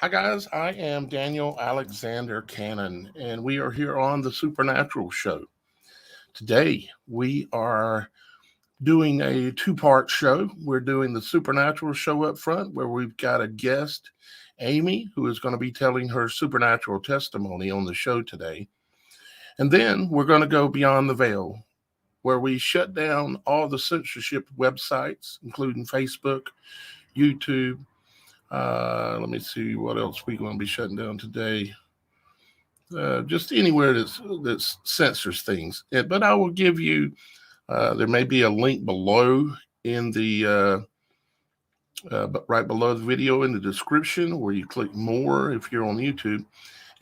Hi, guys. I am Daniel Alexander Cannon, and we are here on the Supernatural Show. Today, we are doing a two-part show. We're doing the Supernatural Show up front, where we've got a guest, Amy, who is going to be telling her supernatural testimony on the show today. And then we're going to go beyond the veil, where we shut down all the censorship websites, including Facebook, YouTube. Let me see what else we're going to be shutting down today. Just anywhere that censors things. But I will give you. There may be a link below in the but right below the video in the description, where you click more if you're on YouTube,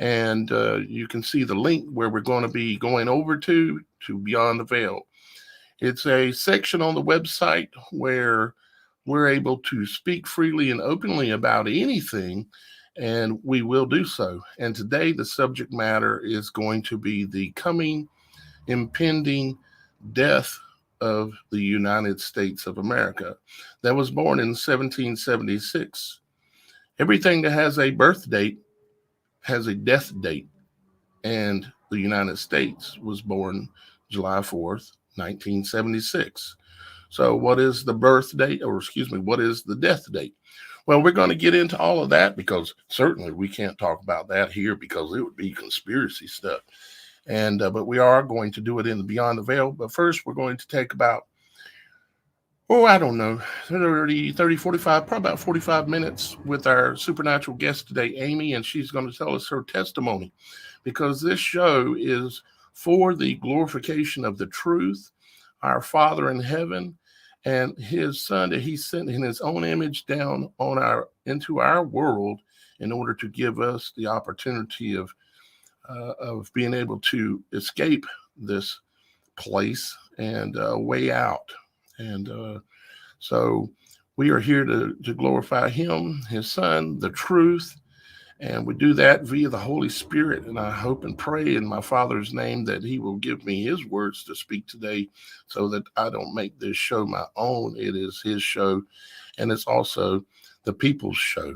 and you can see the link where we're going to be going over to Beyond the Veil. It's a section on the website where we're able to speak freely and openly about anything, and we will do so. And today, the subject matter is going to be the coming, impending death of the United States of America that was born in 1776. Everything that has a birth date has a death date, and the United States was born July 4th, 1976. So, what is the birth date, or excuse me, what is the death date? Well, we're going to get into all of that because certainly we can't talk about that here because it would be conspiracy stuff. And but we are going to do it in the Beyond the Veil. But first, we're going to take about, I don't know, 30, 45, probably about 45 minutes with our supernatural guest today, Amy, and she's going to tell us her testimony because this show is for the glorification of the truth, our Father in heaven, and his Son that he sent in his own image down on into our world in order to give us the opportunity of being able to escape this place and way out. And so we are here to glorify him, his Son, the truth. And we do that via the Holy Spirit. And I hope and pray in my Father's name that he will give me his words to speak today so that I don't make this show my own. It is his show, and it's also the people's show.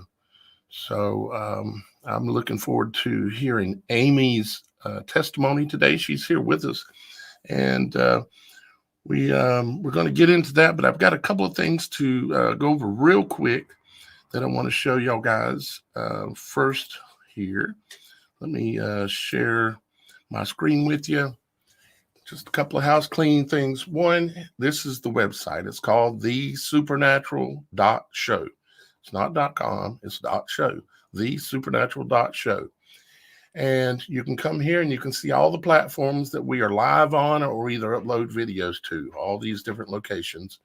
So I'm looking forward to hearing Amy's testimony today. She's here with us, and we're going to get into that. But I've got a couple of things to go over real quick that I want to show y'all guys. First here, let me share my screen with you. Just a couple of house cleaning things. One, this is the website. It's called TheSupernatural.Show. It's not .com, it's .show. TheSupernatural.Show. And you can come here and you can see all the platforms that we are live on or either upload videos to, all these different locations.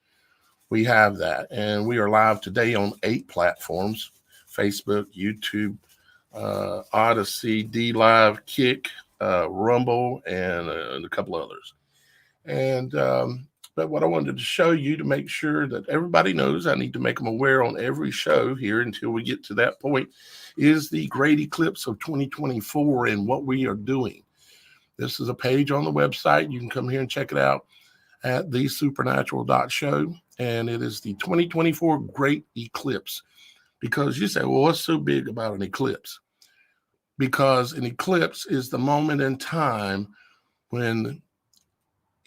We have that. And we are live today on 8 platforms: Facebook, YouTube, Odyssey, DLive, Kick, Rumble, and a couple others. And but what I wanted to show you to make sure that everybody knows, I need to make them aware on every show here until we get to that point, is the great eclipse of 2024 and what we are doing. This is a page on the website. You can come here and check it out at TheSupernatural.Show. And it is the 2024 Great Eclipse. Because you say, well, what's so big about an eclipse? Because an eclipse is the moment in time when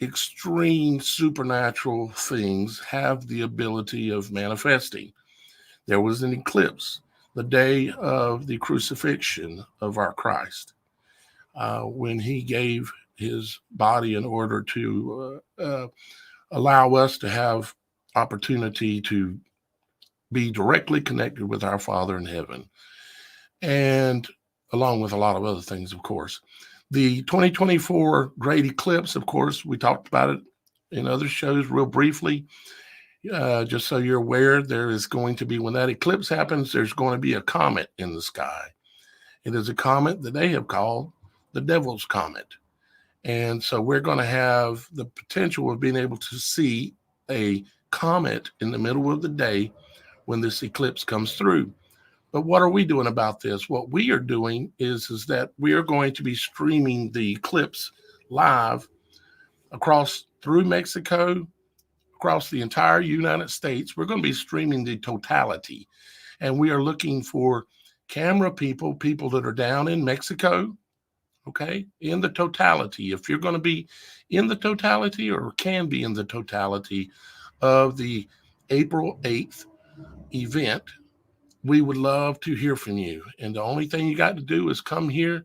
extreme supernatural things have the ability of manifesting. There was an eclipse the day of the crucifixion of our Christ, when he gave his body in order to allow us to have opportunity to be directly connected with our Father in heaven, and along with a lot of other things, of course. The 2024 Great Eclipse, of course, we talked about it in other shows real briefly. Just so you're aware, there is going to be, when that eclipse happens, there's going to be a comet in the sky. It is a comet that they have called the Devil's Comet. And so we're going to have the potential of being able to see a comet in the middle of the day when this eclipse comes through. But what are we doing about this? What we are doing is that we are going to be streaming the eclipse live through Mexico, across the entire United States. We're going to be streaming the totality. And we are looking for camera people, people that are down in Mexico, okay, in the totality. If you're going to be in the totality or can be in the totality of the April 8th event, we would love to hear from you. And the only thing you got to do is come here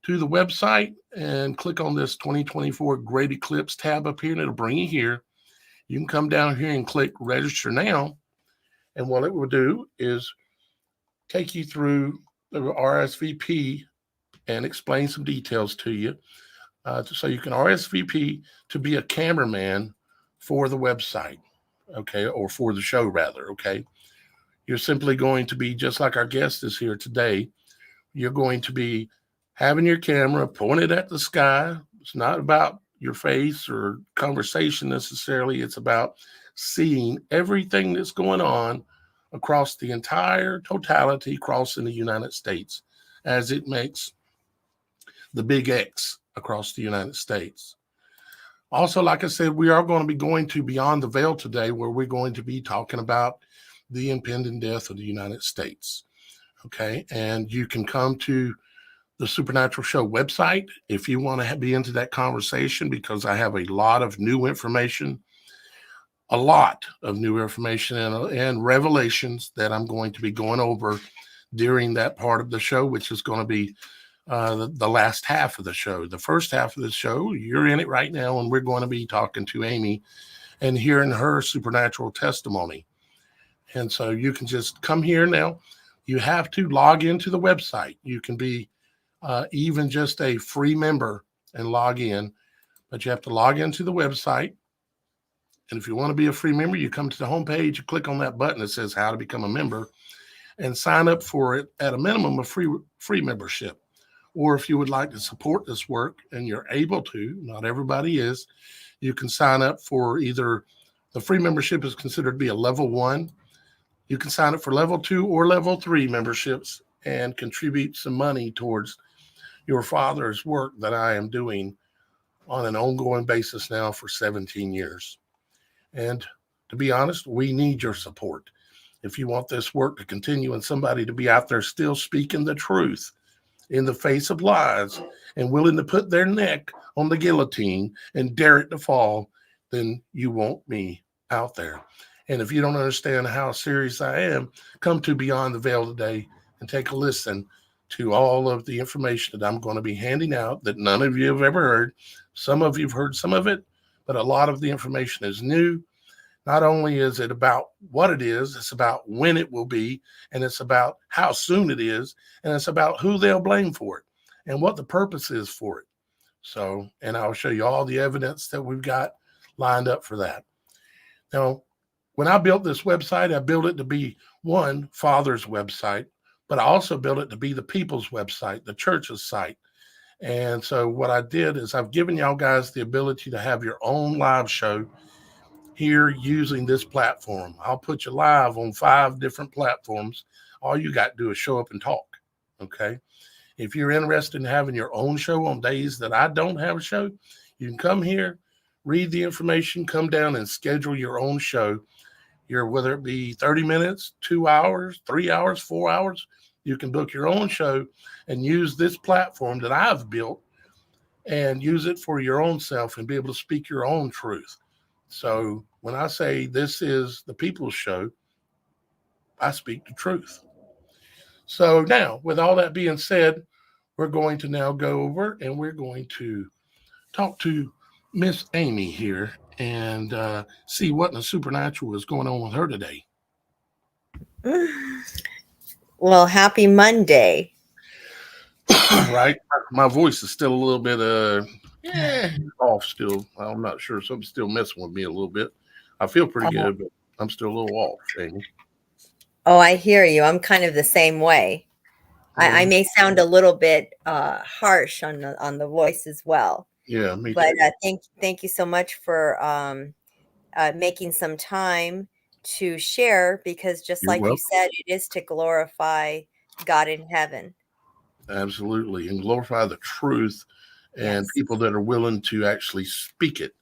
to the website and click on this 2024 Great Eclipse tab up here, and it'll bring you here. You can come down here and click register now. And what it will do is take you through the RSVP and explain some details to you. So you can RSVP to be a cameraman for the website, okay, or for the show rather, okay. You're simply going to be just like our guest is here today. You're going to be having your camera pointed at the sky. It's not about your face or conversation necessarily. It's about seeing everything that's going on across the entire totality, crossing the United States, as it makes the big X across the United States. Also, like I said, we are going to be going to Beyond the Veil today, where we're going to be talking about the impending death of the United States. Okay. And you can come to the Supernatural Show website if you want to be into that conversation, because I have a lot of new information and revelations that I'm going to be going over during that part of the show, which is going to be the last half of the show. The first half of the show, you're in it right now, and we're going to be talking to Amy and hearing her supernatural testimony. And so you can just come here now. You have to log into the website. You can be even just a free member and log in, but you have to log into the website. And if you want to be a free member, you come to the homepage, you click on that button that says how to become a member, and sign up for it at a minimum of free membership. Or if you would like to support this work and you're able to, not everybody is, you can sign up for either the free membership is considered to be a level 1. You can sign up for level 2 or level 3 memberships and contribute some money towards your father's work that I am doing on an ongoing basis now for 17 years. And to be honest, we need your support. If you want this work to continue and somebody to be out there still speaking the truth in the face of lies and willing to put their neck on the guillotine and dare it to fall, then you want me out there. And if you don't understand how serious I am, come to Beyond the Veil today and take a listen to all of the information that I'm going to be handing out that none of you have ever heard. Some of you have heard some of it, but a lot of the information is new. Not only is it about what it is, it's about when it will be, and it's about how soon it is, and it's about who they'll blame for it and what the purpose is for it. So, and I'll show you all the evidence that we've got lined up for that. Now, when I built this website, I built it to be one, Father's website, but I also built it to be the people's website, the church's site. And so what I did is I've given y'all guys the ability to have your own live show here using this platform. I'll put you live on 5 different platforms. All you got to do is show up and talk. Okay. If you're interested in having your own show on days that I don't have a show, you can come here, read the information, come down and schedule your own show. Whether it be 30 minutes, 2 hours, 3 hours, 4 hours, you can book your own show and use this platform that I've built and use it for your own self and be able to speak your own truth. So when I say this is the people's show, I speak the truth. So now, with all that being said, we're going to now go over and we're going to talk to Miss Amy here and see what in the supernatural is going on with her today. Well, happy Monday. Right? My voice is still a little bit off still. I'm not sure. Something's still messing with me a little bit. I feel pretty good, but I'm still a little off, Amy. Oh, I hear you. I'm kind of the same way. I may sound a little bit harsh on the voice as well. Yeah, me but too. Thank you so much for making some time to share, because just You're like welcome. you said, it is to glorify God in heaven. Absolutely. And glorify the truth and Yes. people that are willing to actually speak it.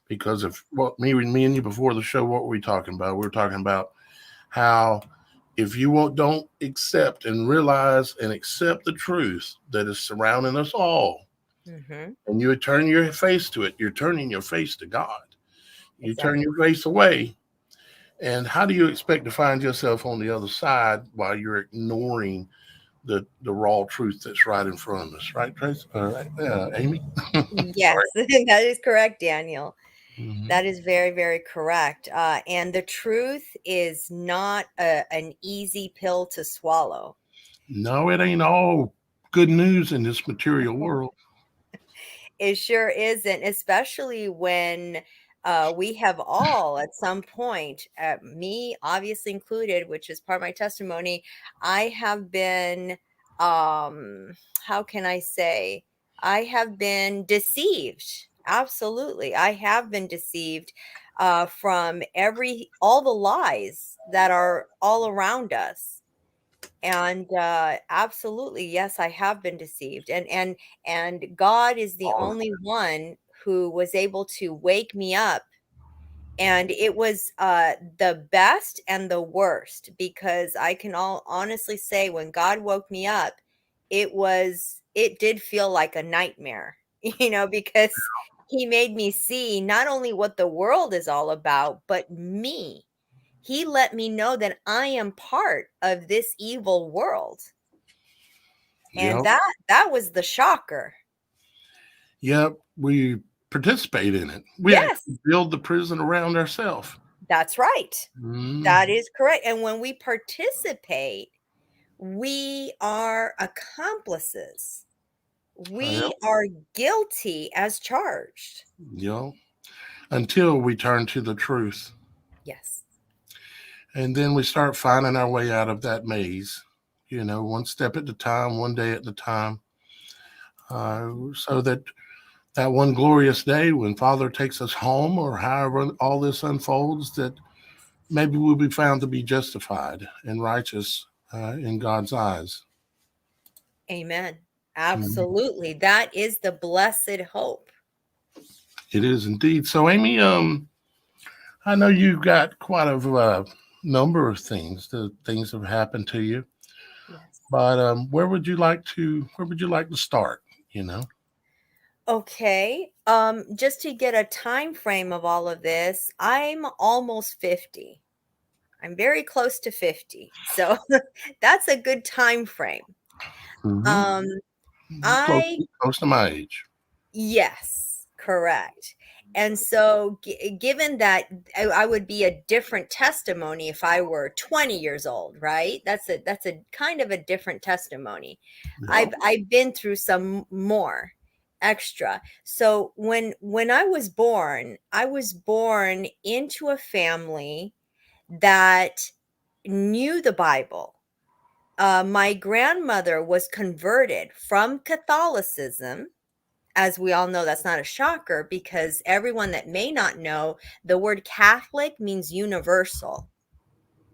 Because of what me and you before the show, what were we talking about? We were talking about how If you don't accept and realize and accept the truth that is surrounding us all, Mm-hmm. and you turn your face to it, you're turning your face to God. You turn Exactly. your face away. And how do you expect to find yourself on the other side while you're ignoring the raw truth that's right in front of us? Right, Trace? Right, Amy? Yes, Sorry. that is correct, Daniel. Hmm. That is very, very correct. And the truth is not an easy pill to swallow. No, it ain't all good news in this material world. It sure isn't, especially when we have all, at some point, me obviously included, which is part of my testimony, I have been, how can I say, I have been deceived. Absolutely. I have been deceived from all the lies that are all around us. And absolutely, yes, I have been deceived. And God is the All only one who was able to wake me up. And it was the best and the worst, because I can all honestly say, when God woke me up, it did feel like a nightmare, because he made me see not only what the world is all about, but me. He let me know that I am part of this evil world. And Yep. that was the shocker. Yep. We participate in it. We Yes, actually build the prison around ourselves. that's right. Mm. That is correct. And when we participate, we are accomplices. Yep. We are guilty as charged. Yep. Until we turn to the truth. Yes. And then we start finding our way out of that maze, one step at a time, one day at a time. So that one glorious day when Father takes us home, or however all this unfolds, that maybe we'll be found to be justified and righteous in God's eyes. Amen. Mhm. Absolutely. That is the blessed hope. It is indeed. So, Amy, I know you've got quite a number of things. The things have happened to you, Yes. but where would you like to start? You know. Okay. Just to get a time frame of all of this, I'm almost 50. I'm very close to 50. So that's a good time frame. Hmm. Um, Close, I close to my age. Yes, correct. And so, given that I would be a different testimony if I were 20 years old, right? That's a kind of a different testimony. Yeah. I've been through some more extra. So when I was born into a family that knew the Bible. My grandmother was converted from Catholicism. As we all know, that's not a shocker, because everyone that may not know, the word Catholic means universal.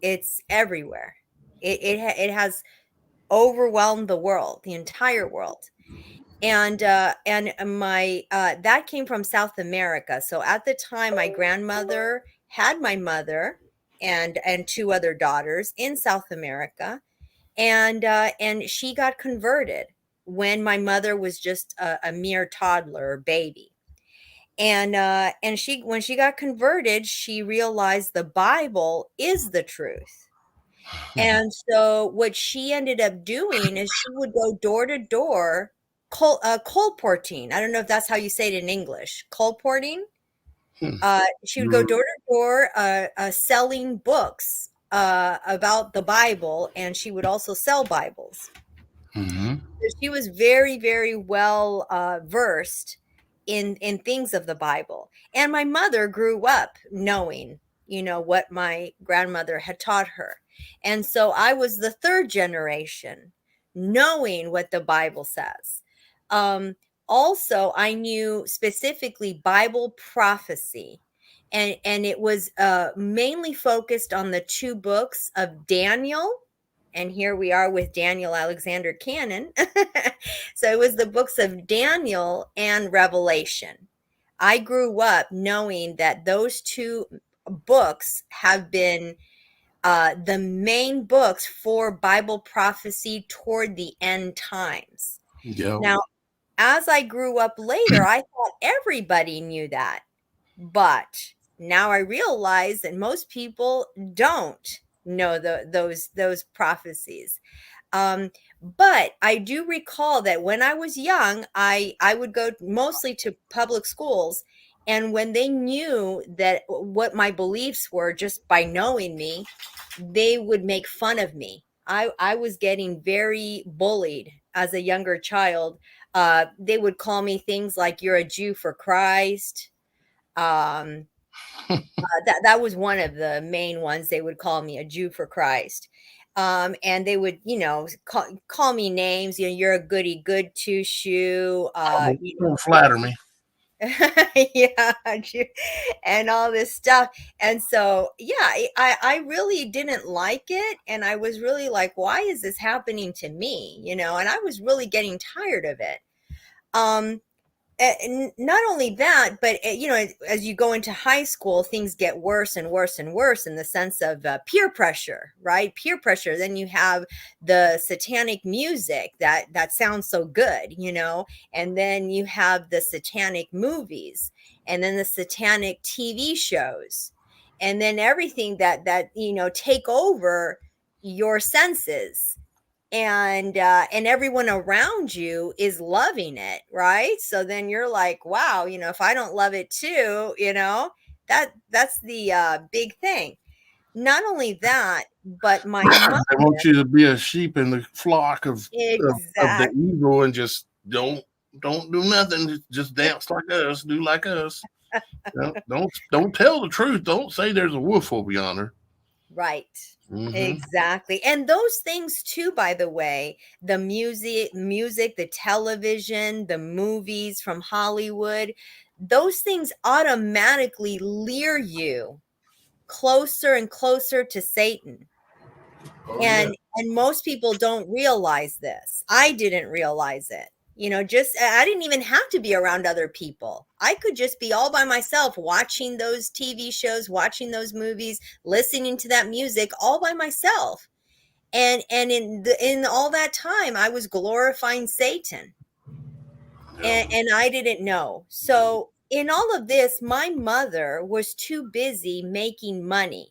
It's everywhere. It has overwhelmed the world, the entire world. And my that came from South America. So at the time, my grandmother had my mother and two other daughters in South America, and she got converted when my mother was just a mere toddler or baby. And she when she got converted, she realized the Bible is the truth. And so what she ended up doing is she would go door to door, colporting. I don't know if that's how you say it in English. Colporting. Hmm. She would go door to door, selling books about the Bible, and she would also sell Bibles. Mm-hmm. So she was very, very well versed in things of the Bible. And my mother grew up knowing, what my grandmother had taught her. And so I was the third generation knowing what the Bible says. Um, Also, I knew specifically Bible prophecy. And it was mainly focused on the two books of Daniel, and here we are with Daniel Alexander Cannon. So it was the books of Daniel and Revelation. I grew up knowing that those two books have been the main books for Bible prophecy toward the end times. Yeah. Now, as I grew up later, I thought everybody knew that. But now I realize that most people don't know those prophecies. But I do recall that when I was young, I would go mostly to public schools, and when they knew that what my beliefs were just by knowing me, they would make fun of me. I was getting very bullied as a younger child. They would call me things like "You're a Jew for Christ." Um, that was one of the main ones. They would call me a Jew for Christ. And they would, call me names. You're a goody good two shoe. Don't flatter me. Yeah, and all this stuff. And so, yeah, I really didn't like it. And I was really like, why is this happening to me? And I was really getting tired of it. Um, and not only that, but as you go into high school, things get worse and worse and worse in the sense of peer pressure, right? Peer pressure. Then you have the satanic music that sounds so good, and then you have the satanic movies, and then the satanic TV shows, and then everything that take over your senses, and everyone around you is loving it, right? So then you're like, wow, if I don't love it too, that's the big thing. Not only that, but my mother. They want you to be a sheep in the flock of the Exact. evil and just don't do nothing. Just dance like us, do like us. Don't tell the truth. Don't say there's a wolf over yonder. Right. Mm-hmm. Exactly. And those things too, by the way, the music, the television, the movies from Hollywood, those things automatically lure you closer and closer to Satan. Oh yeah. And most people don't realize this. I didn't realize it. Just I didn't even have to be around other people. I could just be all by myself watching those TV shows, watching those movies, listening to that music all by myself. And in all that time I was glorifying Satan. Yeah. And I didn't know. So in all of this, my mother was too busy making money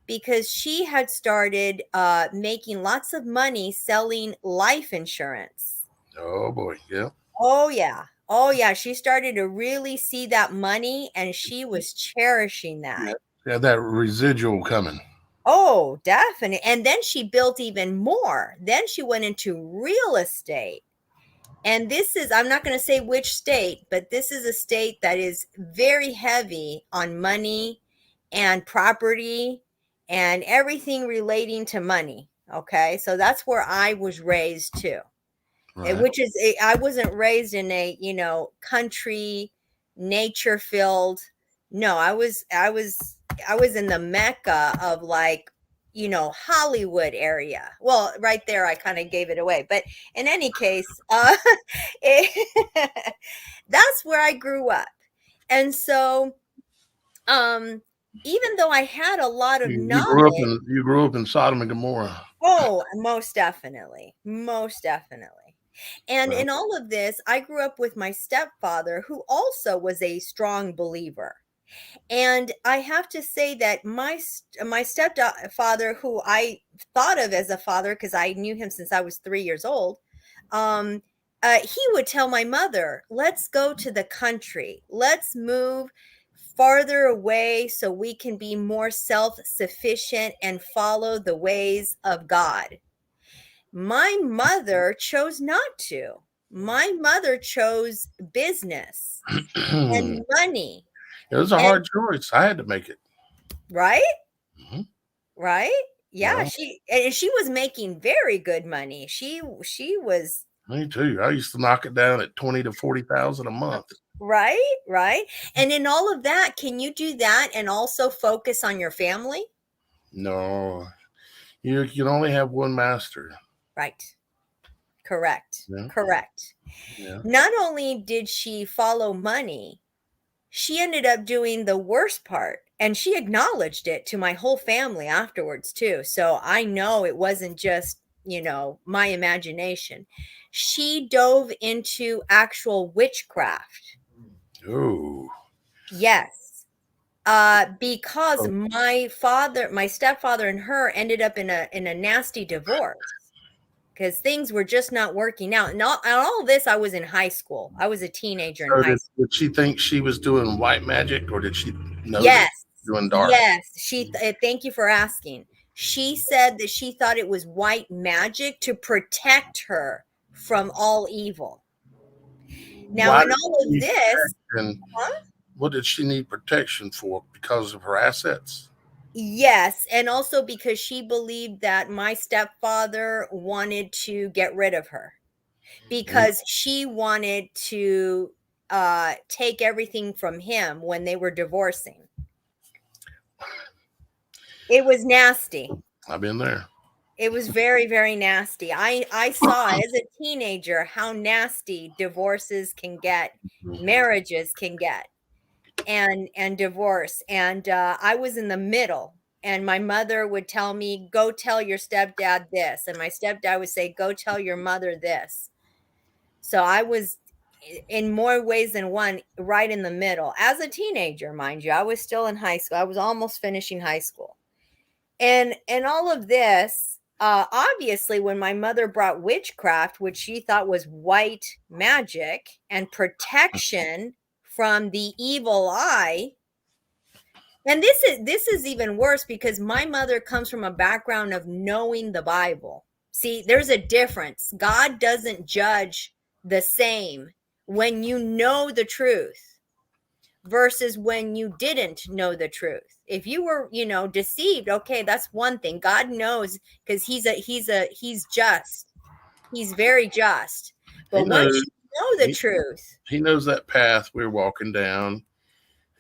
because she had started making lots of money selling life insurance. Oh boy. Yeah. Oh, yeah. Oh, yeah. She started to really see that money, and she was cherishing that. Yeah. Yeah. That residual coming. Oh, definitely. And then she built even more. Then she went into real estate. And I'm not going to say which state, but this is a state that is very heavy on money and property and everything relating to money. Okay. So that's where I was raised too. Right. Which is, I wasn't raised in a, country, nature filled. No, I was in the mecca of like, Hollywood area. Well, right there, I kind of gave it away. But in any case, that's where I grew up. And so, um, even though I had a lot of knowledge. You grew up in Sodom and Gomorrah. Oh, most definitely. Most definitely. And Well, in all of this, I grew up with my stepfather, who also was a strong believer. And I have to say that my stepfather, who I thought of as a father because I knew him since I was 3 years old, um, he would tell my mother, "Let's go to the country. Let's move farther away so we can be more self-sufficient and follow the ways of God." My mother chose not to. My mother chose business it and money. was a And hard choice. I had to make it. right? Hmm. Right? Yeah, Well, she was making very good money. She was me too. I used to knock it down at 20 to 40,000 a month. right, right. And in all of that, can you do that and also focus on your family? No, you can only have one master. Right. Correct. Yeah. Correct. Yeah. Not only did she follow money, she ended up doing the worst part. And she acknowledged it to my whole family afterwards too. So I know it wasn't just, my imagination. She dove into actual witchcraft. Oh. Yes. Because my stepfather and her ended up in a nasty divorce because things were just not working out. And all this, I was in high school. I was a teenager in So high school. did she think she was doing white magic, or did she know that Yes. she was doing dark? Yes. Thank you for asking. She said that she thought it was white magic to protect her from all evil. Now, Why in did all she of need this, protection? huh? What did she need protection for? Because of her assets? Yes, and also because she believed that my stepfather wanted to get rid of her Mm. because she wanted to take everything from him when they were divorcing. It was nasty. I've been there. It was very, very nasty. I saw as a teenager how nasty divorces can get, marriages can get, and divorce. And I was in the middle. And my mother would tell me, "Go tell your stepdad this," and my stepdad would say, "Go tell your mother this." So I was in more ways than one right in the middle. As a teenager, mind you, I was still in high school. I was almost finishing high school. And all of this, obviously, when my mother brought witchcraft, which she thought was white magic and protection from the evil eye. And this is even worse because my mother comes from a background of knowing the Bible. See, there's a difference. God doesn't judge the same when you know the truth versus when you didn't know the truth. If you were, deceived, okay, that's one thing. God knows because he's just. He's very just. He But knows. once you know the He, truth, he knows that path we're walking down.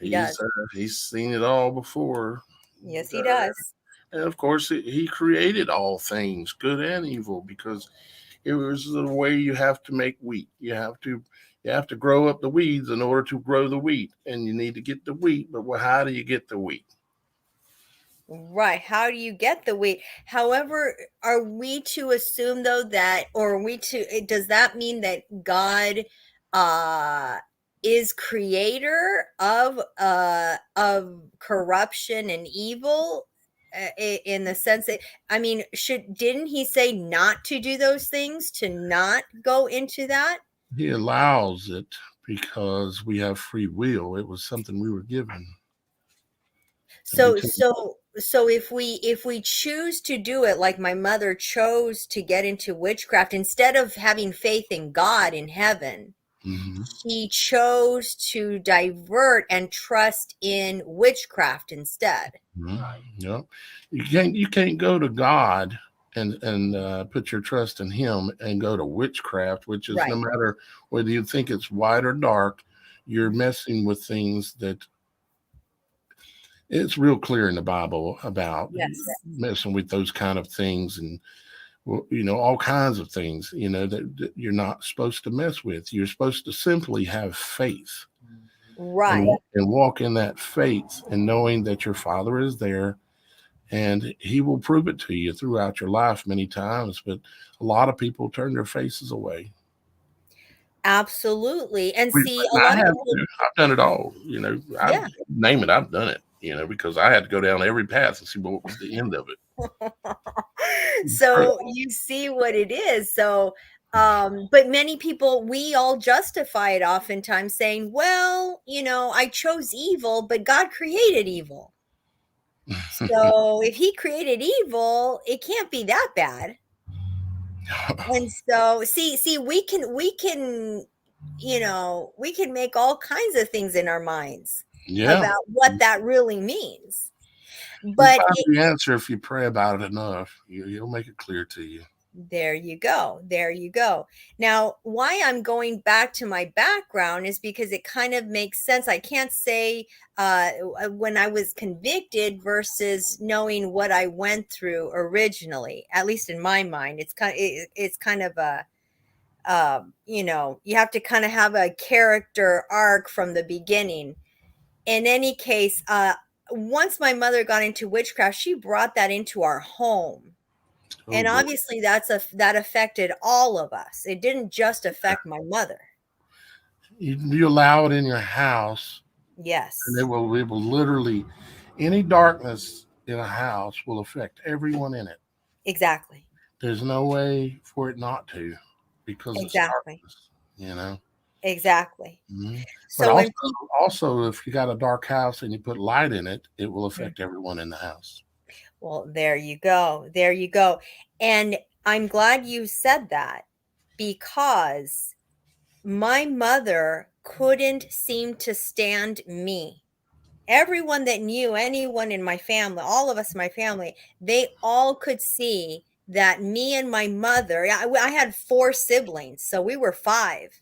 he does. He's seen it all before. Yes, he Uh, does. and of course, he created all things, good and evil, because it was the way you have to make wheat. You have to grow up the weeds in order to grow the wheat, and you need to get the wheat. But how do you get the wheat? Right. How do you get the weight? However, are we to assume though that, or are we to, does that mean that God uh is creator of corruption and evil in the sense that, I mean, didn't he say not to do those things, to not go into that? He allows it because we have free will. It was something we were given. And So because, so so if we choose to do it like my mother chose to get into witchcraft instead of having faith in God in heaven, Mhm. she chose to divert and trust in witchcraft instead. Yep. You can't go to God and put your trust in Him and go to witchcraft, which is no Right. matter whether you think it's white or dark, you're messing with things that it's real clear in the Bible about Yes. messing with those kind of things and all kinds of things that you're not supposed to mess with. You're supposed to simply have faith and Right. and walk in that faith and knowing that your Father is there and He will prove it to you throughout your life many times. But a lot of people turn their faces away. Absolutely. And see, a I lot of have people, to. I've done it all. I yeah. name it. I've done it. Because I had to go down every path and see what was the end of it. So you see what it is. So but many people, we all justify it oftentimes saying, well, I chose evil, but God created evil. So if he created evil, it can't be that bad. And so see, we can we can make all kinds of things in our minds Yeah. about what that really means. You'll But find the answer if you pray about it enough. He'll make it clear to you. there you go. There you go. Now, why I'm going back to my background is because it kind of makes sense. I can't say when I was convicted versus knowing what I went through originally. At least in my mind, it's kind of a you have to kind of have a character arc from the beginning. In any case, once my mother got into witchcraft, she brought that into our home. Oh And boy. obviously that affected all of us. It didn't just affect my mother. You allow it in your house, and Yes, it will literally, any darkness in a house will affect everyone in it. exactly. There's no way for it not to, because it's Exactly. darkness, you know. Exactly. Mhm. But So also, when people, if you got a dark house and you put light in it, it will affect everyone in the house. well, there you go. There you go. And I'm glad you said that because my mother couldn't seem to stand me. Everyone that knew anyone in my family, all of us in my family, they all could see that me and my mother, I had 4 siblings, so we were 5.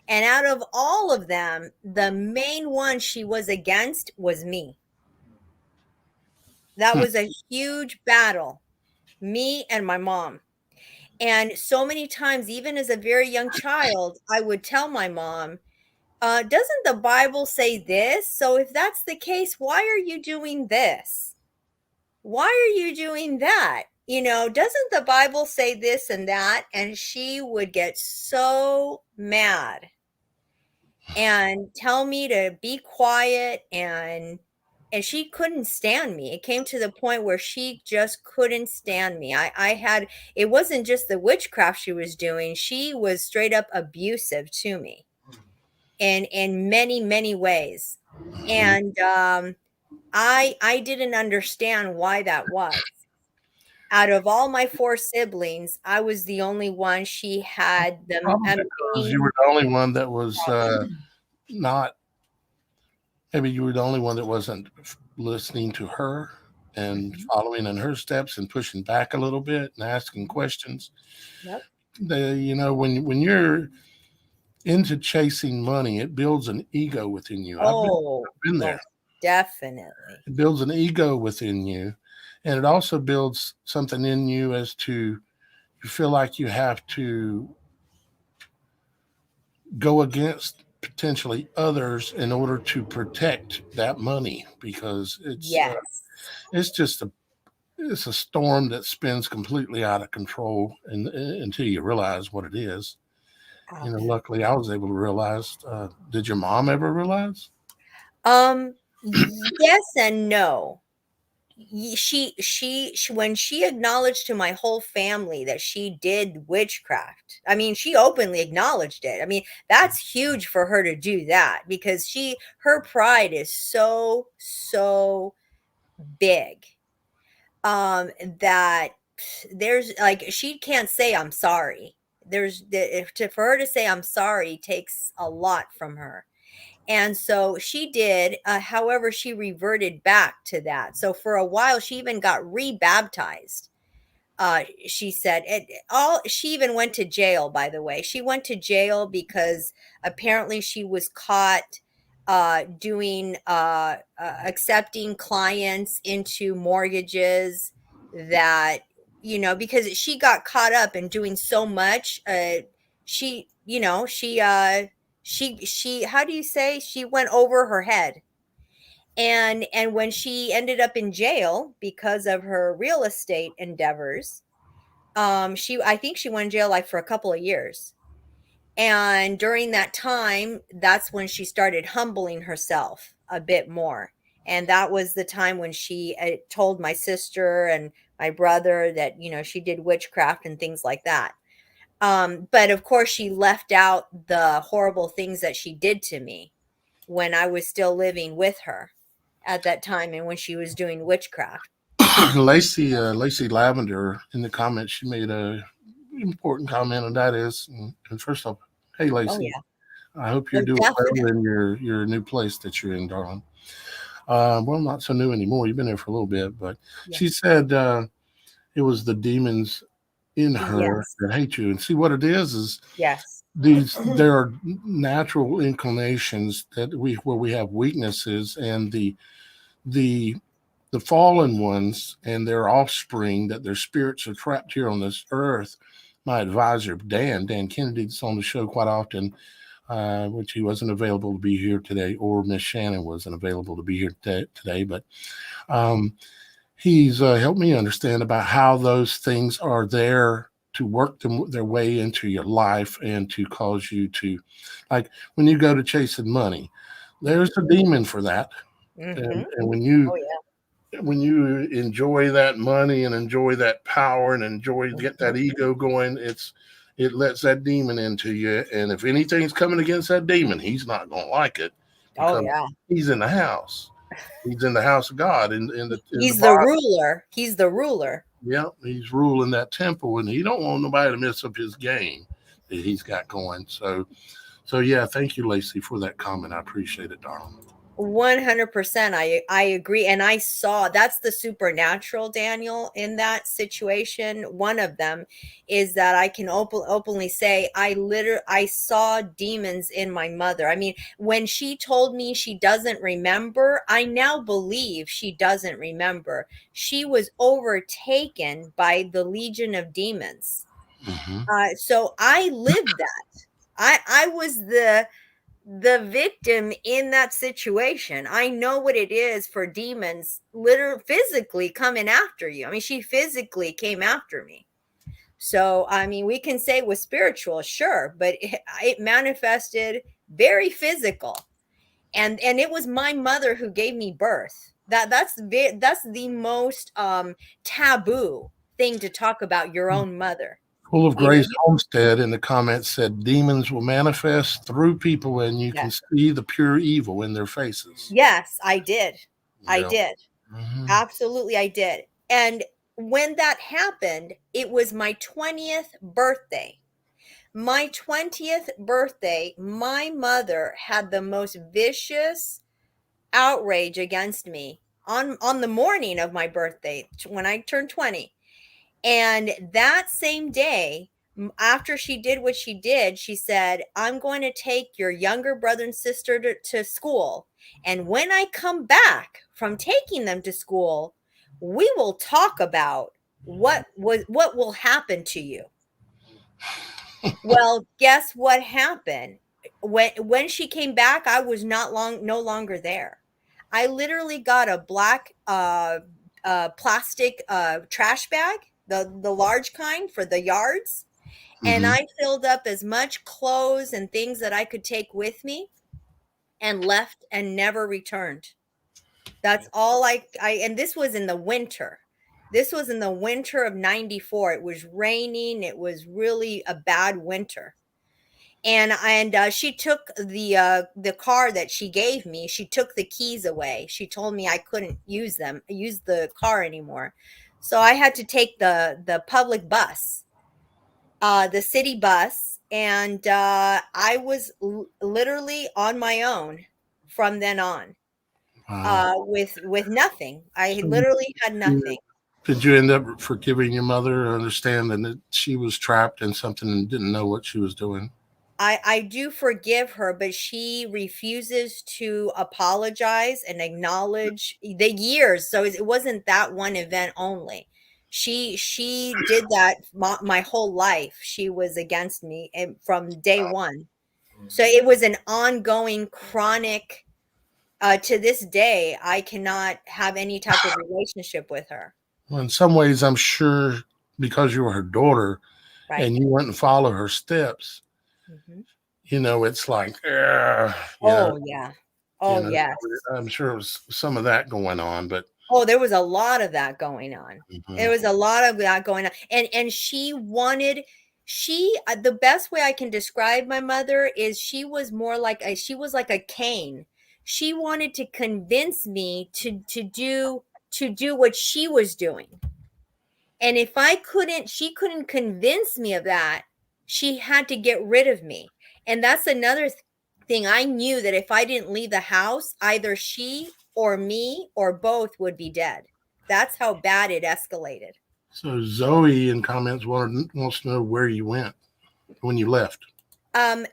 And out of all of them, the main one she was against was me. That Hmm. was a huge battle, me and my mom. And so many times, even as a very young child, I would tell my mom, doesn't the Bible say this? So if that's the case, why are you doing this? Why are you doing that? Doesn't the Bible say this and that? And she would get so mad and tell me to be quiet, and she couldn't stand me. It came to the point where she just couldn't stand me. I had it wasn't just the witchcraft she was doing. She was straight up abusive to me in many, many ways. And I didn't understand why that was. Out of all my 4 siblings, I was the only one she had a Probably because you main were the only one that was problem. not. Maybe you were the only one that wasn't listening to her and Mhm. following in her steps and pushing back a little bit and asking Mhm. questions. Yep. When you're into chasing money, it builds an ego within you. Oh, I've been there. most definitely. It builds an ego within you, and it also builds something in you as to you feel like you have to go against potentially others in order to protect that money because Yes. it's just it's a storm that spins completely out of control until you realize what it is. Luckily I was able to realize. Did your mom ever realize? Yes and no. She when she acknowledged to my whole family that she did witchcraft. I mean, she openly acknowledged it. I mean, that's huge for her to do that because her pride is so, so big. That there's like she can't say I'm sorry. For her to say I'm sorry takes a lot from her. And so she did, however, she reverted back to that. So for a while, she even got rebaptized. She said she even went to jail, by the way. She went to jail because apparently she was caught doing accepting clients into mortgages that, because she got caught up in doing so much. She, she how do you say, she went over her head. And when she ended up in jail because of her real estate endeavors, I think she went in jail like for a couple of years. And during that time, that's when she started humbling herself a bit more. And that was the time when she told my sister and my brother that, she did witchcraft and things like that. But of course, she left out the horrible things that she did to me when I was still living with her at that time and when she was doing witchcraft. Lacey Lavender in the comments, she made a important comment, and that is, and first off, hey Oh, Lacey, yeah. I hope you're No, doing well definitely. in your new place that you're in, darling. Well, not so new anymore. You've been there for a little bit, but Yeah. she said it was the demons in her Yes. that hate you. And see what it is Yes. these there are natural inclinations that where we have weaknesses, and the the fallen ones and their offspring, that their spirits are trapped here on this earth. My advisor, Dan Kennedy, that's on the show quite often, which he wasn't available to be here today, or Miss Shannon wasn't available to be here today. But um, he's helped me understand about how those things are there to work their way into your life and to cause you to, like when you go to chasing money, there's a demon for that. Mm-hmm. And Oh yeah. when you enjoy that money and enjoy that power and enjoy get that Mhm. ego going, it lets that demon into you. And if anything's coming against that demon, he's not going to like it Oh because yeah. he's in the house. He's in the house of God in the He's the Bible. ruler. He's the ruler. Yeah, he's ruling that temple, and he don't want nobody to mess up his game that he's got going. So yeah, thank you, Lacey, for that comment. I appreciate it, darling. 100%. I agree. And I saw that's the supernatural, Daniel, in that situation. One of them is that I can openly say I saw demons in my mother. I mean, when she told me she doesn't remember, I now believe she doesn't remember. She was overtaken by the legion of demons. Hmm. So I lived that. I was the victim in that situation. I know what it is for demons literally physically coming after you. I mean, she physically came after me. So, I mean, we can say it was spiritual, sure, but it manifested very physical. And it was my mother who gave me birth. That's the most taboo thing to talk about your own mother. Full of You know, Grace Homestead in the comments said demons will manifest through people and you can yeah. see the pure evil in their faces. Yes, I did. I Yeah. did. Hmm. Absolutely, I did. And when that happened, it was my 20th birthday. My 20th birthday, my mother had the most vicious outrage against me on the morning of my birthday when I turned 20. And that same day, after she did what she did, she said, I'm going to take your younger brother and sister to school. And when I come back from taking them to school, we will talk about what will happen to you. Well, guess what happened? When she came back, I was no longer there. I literally got a black plastic trash bag, the large kind for the yards, and Hmm. I filled up as much clothes and things that I could take with me and left and never returned. That's all I and this was in the winter. This was in the winter of 94. It was raining. It was really a bad winter. And she took the car that she gave me. She took the keys away. She told me I couldn't use the car anymore. So I had to take the public bus, the city bus, and I was literally on my own from then on, Wow. with nothing. I So literally had nothing. did you end up forgiving your mother, understanding that she was trapped in something and didn't know what she was doing? I do forgive her, but she refuses to apologize and acknowledge the years. So it wasn't that one event only. She did that my whole life. She was against me from day one. So it was an ongoing chronic to this day. I cannot have any type of relationship with her. Well, in some ways, I'm sure because you were her daughter Right. and you went and followed her steps, Mhm. it's like, "Ugh," Oh yeah. you Oh know, yes. I'm sure it was some of that going on, but Oh, there was a lot of that going on. There mhm. was a lot of that going on, and she wanted the best way I can describe my mother is she was like a cane. She wanted to convince me to do what she was doing. And if she couldn't convince me of that. She had to get rid of me. And that's another thing. I knew that if I didn't leave the house, either she or me or both would be dead. That's how bad it escalated. So Zoe in comments wants to know where you went when you left. At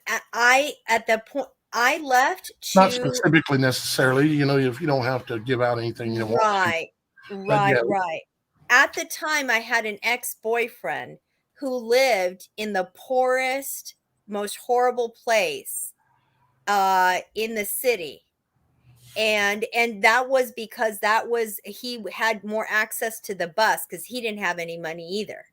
the point I left Not to specifically necessarily, if you don't have to give out anything you don't want to. right, But yeah. right. At the time, I had an ex-boyfriend who lived in the poorest, most horrible place in the city. And that was because he had more access to the bus because he didn't have any money either.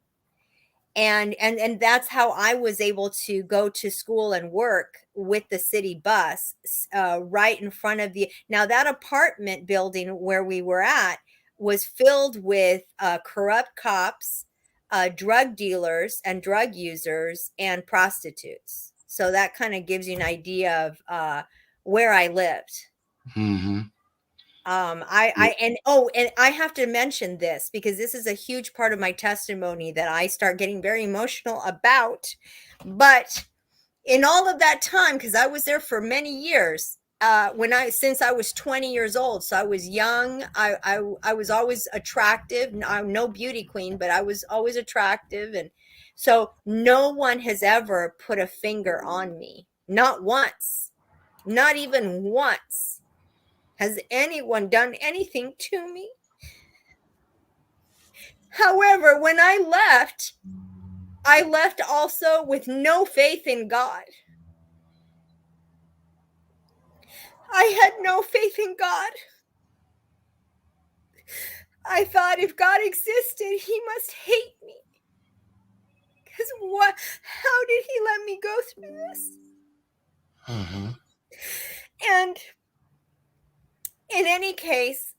And that's how I was able to go to school and work with the city bus, right in front of now that apartment building where we were at was filled with corrupt cops, drug dealers and drug users and prostitutes. So that kind of gives you an idea of where I lived. Mm-hmm. And I have to mention this because this is a huge part of my testimony that I start getting very emotional about. But in all of that time, because I was there for many years, since I was 20 years old, so I was young. I was always attractive. I'm no beauty queen, but I was always attractive, and so no one has ever put a finger on me, not once, not even once. Has anyone done anything to me? However, when I left also with no faith in God. I had no faith in God. I thought if God existed, he must hate me. Because how did he let me go through this? Mm-hmm. And in any case,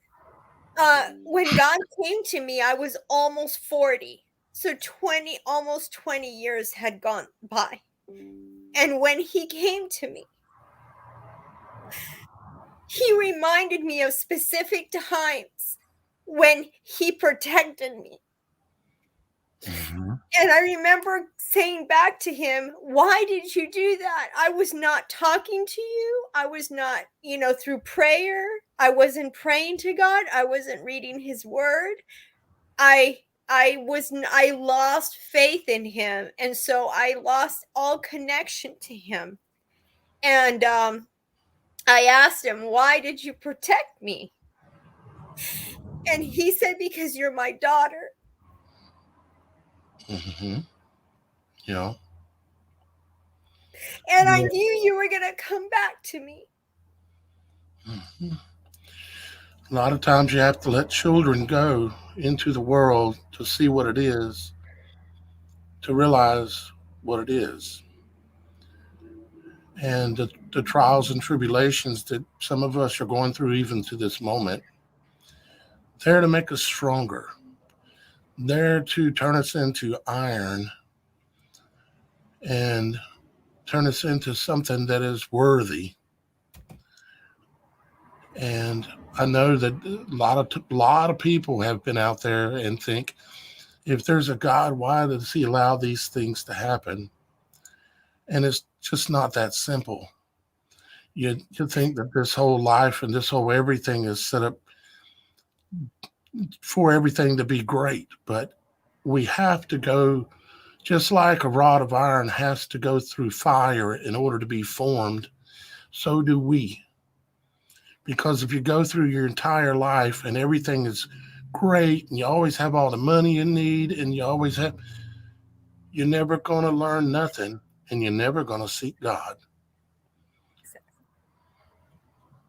when God came to me, I was almost 40. So almost 20 years had gone by. And when he came to me, he reminded me of specific times when he protected me. Mm-hmm. And I remember saying back to him, why did you do that? I was not talking to you. I was not, through prayer. I wasn't praying to God. I wasn't reading his word. I lost faith in him. And so I lost all connection to him. And I asked him, why did you protect me? And he said, because you're my daughter. Mm-hmm. Yeah. And I Yeah. knew you were going to come back to me. Mm-hmm. A lot of times you have to let children go into the world to see what it is, to realize what it is. And the trials and tribulations that some of us are going through, even to this moment, they're to make us stronger. They're to turn us into iron and turn us into something that is worthy. And I know that a lot of people have been out there and think, if there's a God, why does He allow these things to happen? And it's just not that simple. You think that this whole life and this whole everything is set up for everything to be great, but we have to go, just like a rod of iron has to go through fire in order to be formed, so do we. Because if you go through your entire life and everything is great and you always have all the money you need and you're never going to learn nothing and you're never going to seek God.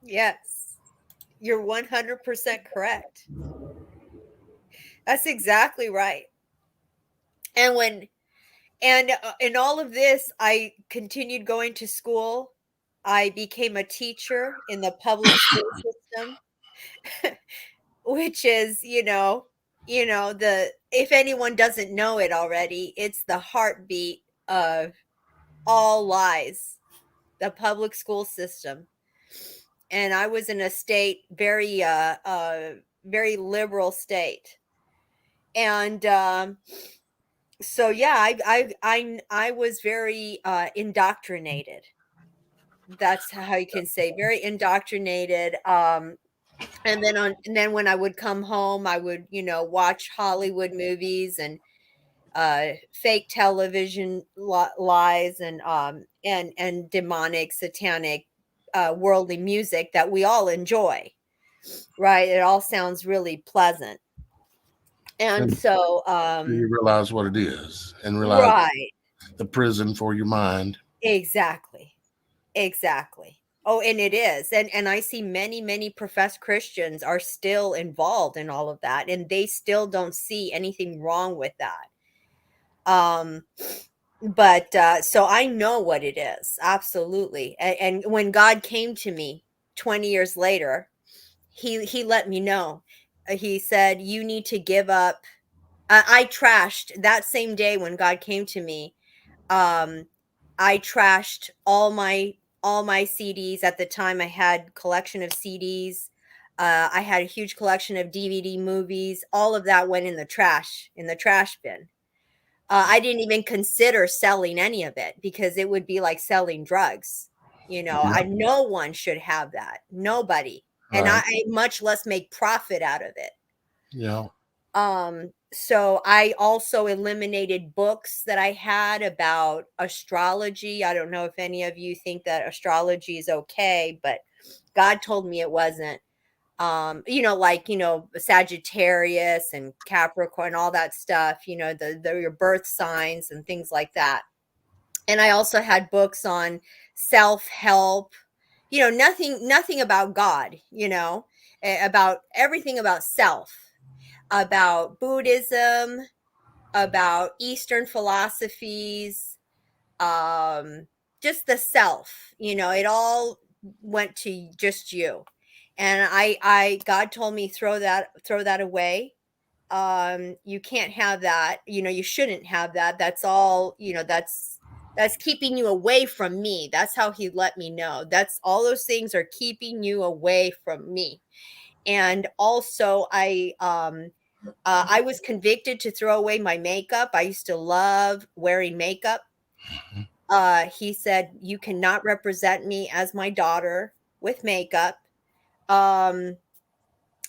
Yes, you're 100% correct. That's exactly right. And in all of this, I continued going to school. I became a teacher in the public school system, which is, the if anyone doesn't know it already, it's the heartbeat of all lies, the public school system. And I was in a state very liberal state. And so yeah, I was very indoctrinated. That's how you can say, very indoctrinated. And then when I would come home, I would, watch Hollywood movies and fake television lies and demonic, satanic, worldly music that we all enjoy. Right? It all sounds really pleasant. And And so, you realize what it is and realize right. the prison for your mind. Exactly. Exactly. Oh, and it is. And I see many professed Christians are still involved in all of that, and they still don't see anything wrong with that. Um, but so I know what it is. Absolutely. And when God came to me 20 years later, he let me know. He said, "You need to give up." I trashed that same day when God came to me. Um, I trashed all my CDs. At the time, I had collection of CDs. I had a huge collection of DVD movies. All of that went in the trash bin. I didn't even consider selling any of it because it would be like selling drugs. Yeah. No one should have that. Nobody. And Right. I much less make profit out of it. Yeah. So I also eliminated books that I had about astrology. I don't know if any of you think that astrology is okay, but God told me it wasn't. Like, Sagittarius and Capricorn, all that stuff, the your birth signs and things like that. And I also had books on self-help, nothing about God, about everything about self, about Buddhism, about Eastern philosophies, um, just the self, it all went to just you. And God told me throw that away. You can't have that, you shouldn't have that. That's all, that's keeping you away from me. That's how he let me know. That's all those things are keeping you away from me. And also I was convicted to throw away my makeup. I used to love wearing makeup. He said, "You cannot represent me as my daughter with makeup." Um,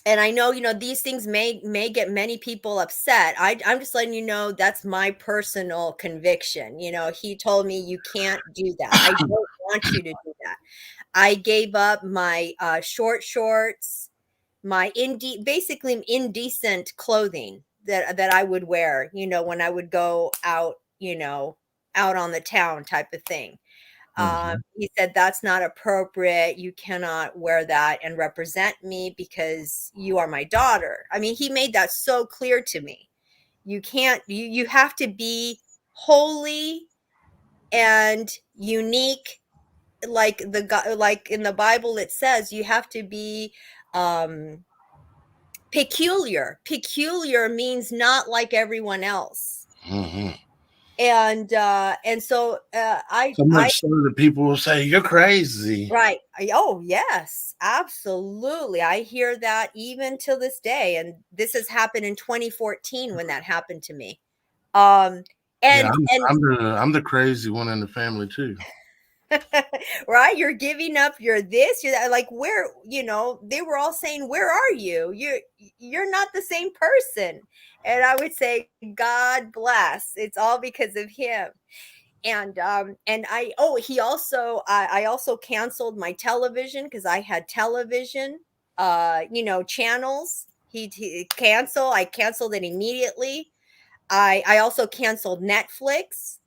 and I know, these things may get many people upset. I'm just letting you know that's my personal conviction. He told me you can't do that. I don't want you to do that. I gave up my short shorts, my basically indecent clothing that I would wear, when I would go out, out on the town type of thing. Mhm. He said, "That's not appropriate. You cannot wear that and represent me because you are my daughter." I mean, he made that so clear to me. You can't, you have to be holy and unique, like like in the Bible it says you have to be peculiar. Peculiar means not like everyone else. Mhm. And so So I much so that people will say you're crazy. right. Oh, yes, absolutely. I hear that even till this day, and this has happened in 2014 when that happened to me. Um, Yeah, and I'm the crazy one in the family too. right, you're giving up, you're this, you're that, like, where, they were all saying, "Where are you? You're not the same person." And I would say, "God bless. It's all because of him." And he also I also canceled my television because I had television channels. I canceled it immediately. I also canceled Netflix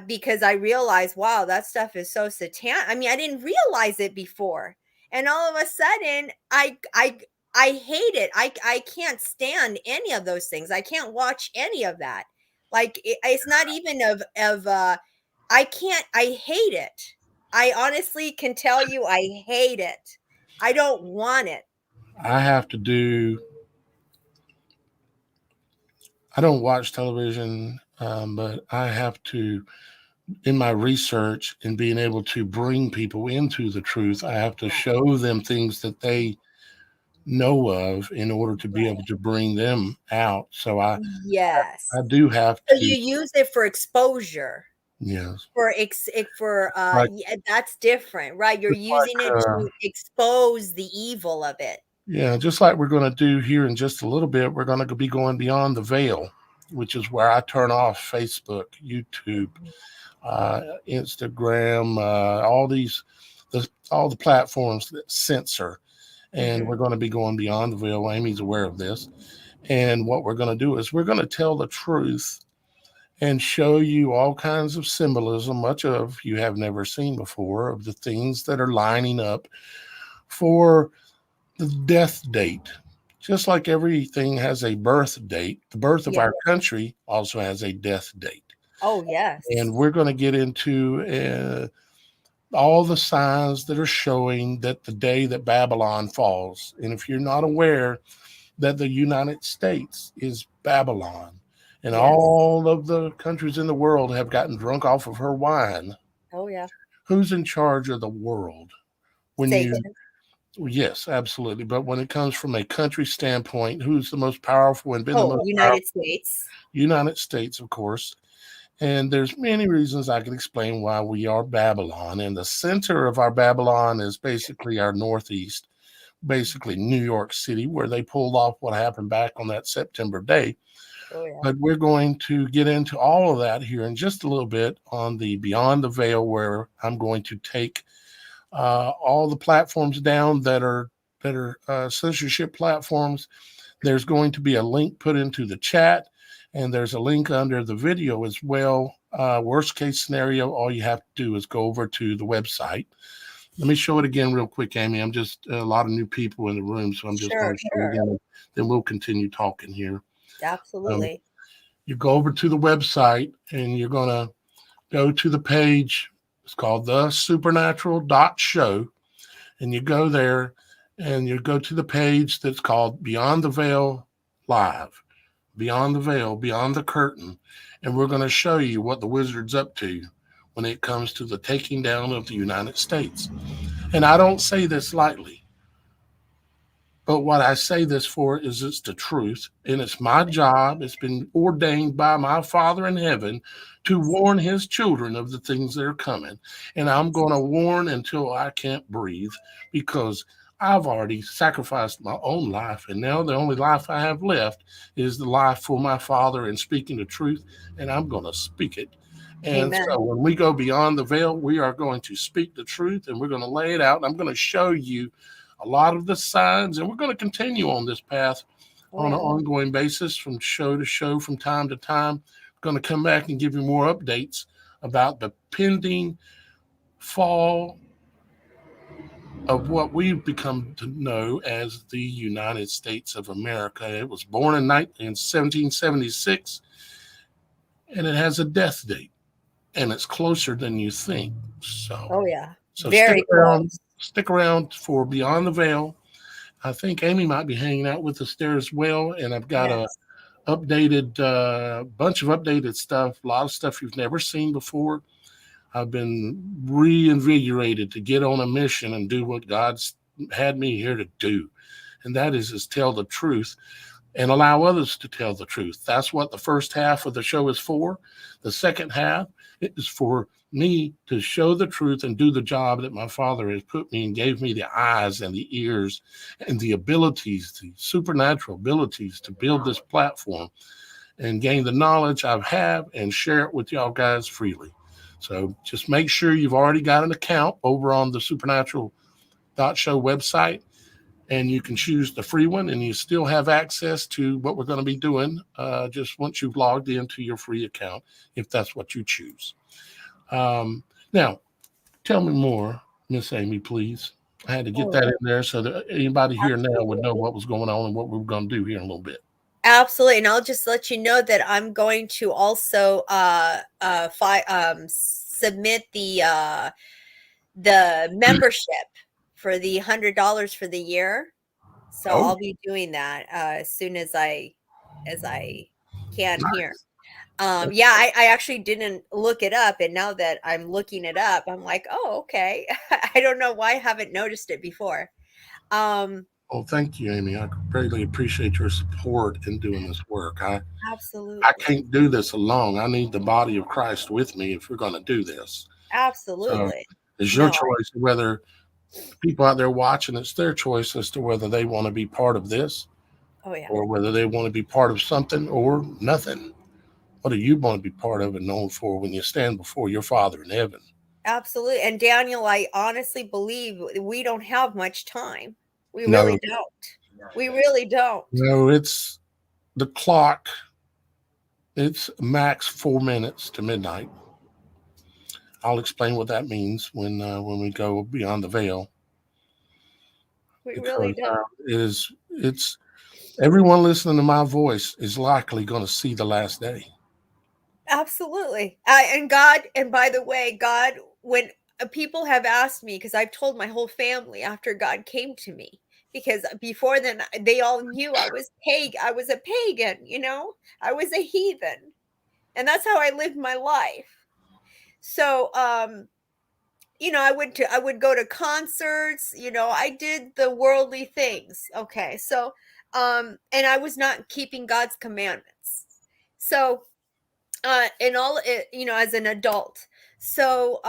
because I realized, wow, that stuff is so satan. I mean, I didn't realize it before, and all of a sudden, I hate it. I can't stand any of those things. I can't watch any of that. Like it's not even of. I can't. I hate it. I honestly can tell you, I hate it. I don't want it. I have to do. I don't watch television, but I have to, in my research and being able to bring people into the truth, I have to Right. show them things that they know of in order to be Right. able to bring them out. So I Yes. do have So to. you use it for exposure. Yes. For Like yeah, that's different, right? You're just using like it to expose the evil of it. yeah, just like we're going to do here in just a little bit, we're going to be going beyond the veil, which is where I turn off Facebook, YouTube, Mhm, Instagram, all the platforms that censor. And mhm. we're going to be going beyond the veil. Amy's aware of this. And what we're going to do is we're going to tell the truth and show you all kinds of symbolism, much of you have never seen before, of the things that are lining up for the death date. Just like everything has a birth date, the birth of Yeah. our country also has a death date. Oh, And yes. we're going to get into all the signs that are showing that the day that Babylon falls. And if you're not aware that the United States is Babylon, and Yes. all of the countries in the world have gotten drunk off of her wine, Oh, yeah. who's in charge of the world? When you, Satan. yes, absolutely. But when it comes from a country standpoint, who's the most powerful and been the Oh, most powerful? United States. United States, of course. And there's many reasons I can explain why we are Babylon. And the center of our Babylon is basically our Northeast, basically New York City, where they pulled off what happened back on that September day. Oh, yeah. But we're going to get into all of that here in just a little bit on the Beyond the Veil, where I'm going to take all the platforms down that are censorship platforms. There's going to be a link put into the chat, and there's a link under the video as well. Worst case scenario, all you have to do is go over to the website. Let me show it again real quick, Amy. I'm just a lot of new people in the room, so I'm just going Sure, to show it sure. again. Then we'll continue talking here. Um, Absolutely. you go over to the website, and you're going to go to the page. It's called TheSupernatural.Show, and you go there, and you go to the page that's called Beyond the Veil Live. Beyond the veil, beyond the curtain, and we're going to show you what the wizard's up to when it comes to the taking down of the United States. And I don't say this lightly, but what I say this for is it's the truth, and it's my job. It's been ordained by my Father in heaven to warn his children of the things that are coming. And I'm going to warn until I can't breathe, because I've already sacrificed my own life. And now the only life I have left is the life for my Father and speaking the truth. And I'm going to speak it. And Amen. so when we go beyond the veil, we are going to speak the truth, and we're going to lay it out. And I'm going to show you a lot of the signs, and we're going to continue on this path Oh, on an yeah. ongoing basis from show to show, from time to time. I'm going to come back and give you more updates about the pending fall of what we've become to know as the United States of America. It was born in 1776, and it has a death date, and it's closer than you think. So, Oh, yeah. so Very close. stick around for Beyond the Veil. I think Amy might be hanging out with us there as well, and I've got a Yes. updated bunch of updated stuff, a lot of stuff you've never seen before. I've been reinvigorated to get on a mission and do what God's had me here to do, and that is tell the truth and allow others to tell the truth. That's what the first half of the show is for. The second half is for me to show the truth and do the job that my Father has put me and gave me the eyes and the ears and the abilities, the supernatural abilities to build this platform and gain the knowledge I have and share it with y'all guys freely. So just make sure you've already got an account over on the Supernatural.Show website, and you can choose the free one, and you still have access to what we're going to be doing just once you've logged into your free account, if that's what you choose. Now, tell me more, Miss Amy, please. I had to get Oh, that in there so that anybody here now would know absolutely. what was going on and what we were going to do here in a little bit. Absolutely. And I'll just let you know that I'm going to also submit the membership for the $100 for the year. So Oh, I'll be doing that as soon as I can here. nice. Yeah, I actually didn't look it up, and now that I'm looking it up, I'm like, oh, okay. I don't know why I haven't noticed it before. Um, Well, thank you, Amy. I greatly appreciate your support in doing this work. I absolutely, can't do this alone. I need the body of Christ with me if we're going to do this. So absolutely. it's your No, choice whether people out there watching, it's their choice as to whether they want to be part of this oh yeah, or whether they want to be part of something or nothing. What do you want to be part of and known for when you stand before your Father in heaven? absolutely. And Daniel, I honestly believe we don't have much time. We No, really don't. We really don't. no, it's the clock It's max 4 minutes to midnight. I'll explain what that means when we go beyond the veil. We really Because don't. it's everyone listening to my voice is likely going to see the last day. Absolutely. And by the way, God, when people have asked me, because I've told my whole family after God came to me, because before then they all knew I was I was a pagan, I was a heathen. And that's how I lived my life. So I would go to concerts, I did the worldly things. Okay. So and I was not keeping God's commandments. So in all it, as an adult. So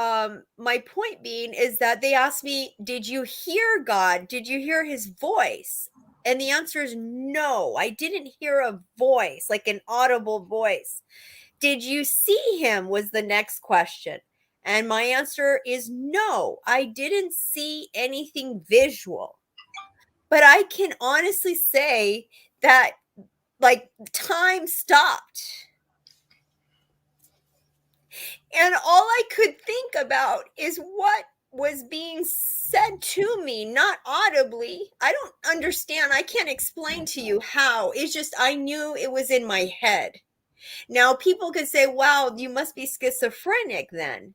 my point being is that they asked me, did you hear God? Did you hear his voice? And the answer is no, I didn't hear a voice, like an audible voice. Did you see him? Was the next question. And my answer is no, I didn't see anything visual. But I can honestly say that, like, time stopped. And all I could think about is what was being said to me, not audibly. I don't understand. I can't explain to you how. It's just I knew it was in my head. Now, people could say, wow, you must be schizophrenic then.